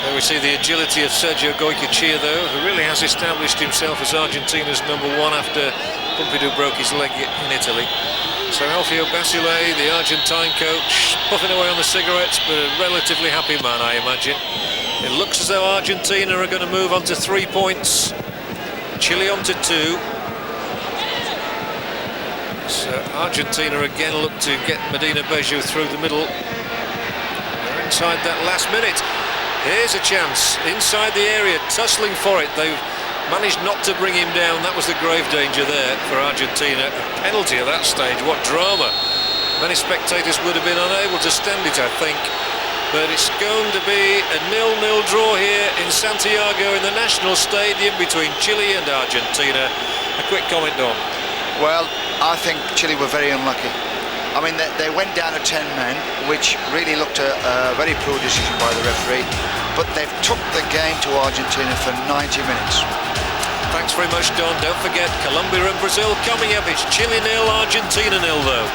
There we see the agility of Sergio Goycochea, though, who really has established himself as Argentina's #1 after Pompidou broke his leg in Italy. So Alfio Basile, the Argentine coach, puffing away on the cigarettes, but a relatively happy man, I imagine. It looks as though Argentina are going to move on to 3 points, Chile on to 2. So Argentina again look to get Medina Beju through the middle. They're inside that last minute. Here's a chance, inside the area, tussling for it. They've managed not to bring him down. That was the grave danger there for Argentina. A penalty at that stage, what drama. Many spectators would have been unable to stand it, I think. But it's going to be a 0-0 draw here in Santiago in the National Stadium between Chile and Argentina. A quick comment, Don. Well, I think Chile were very unlucky. I mean, they went down to 10 men, which really looked a very poor decision by the referee. But they've took the game to Argentina for 90 minutes. Thanks very much, Don. Don't forget, Colombia and Brazil coming up. It's Chile 0, Argentina 0, though.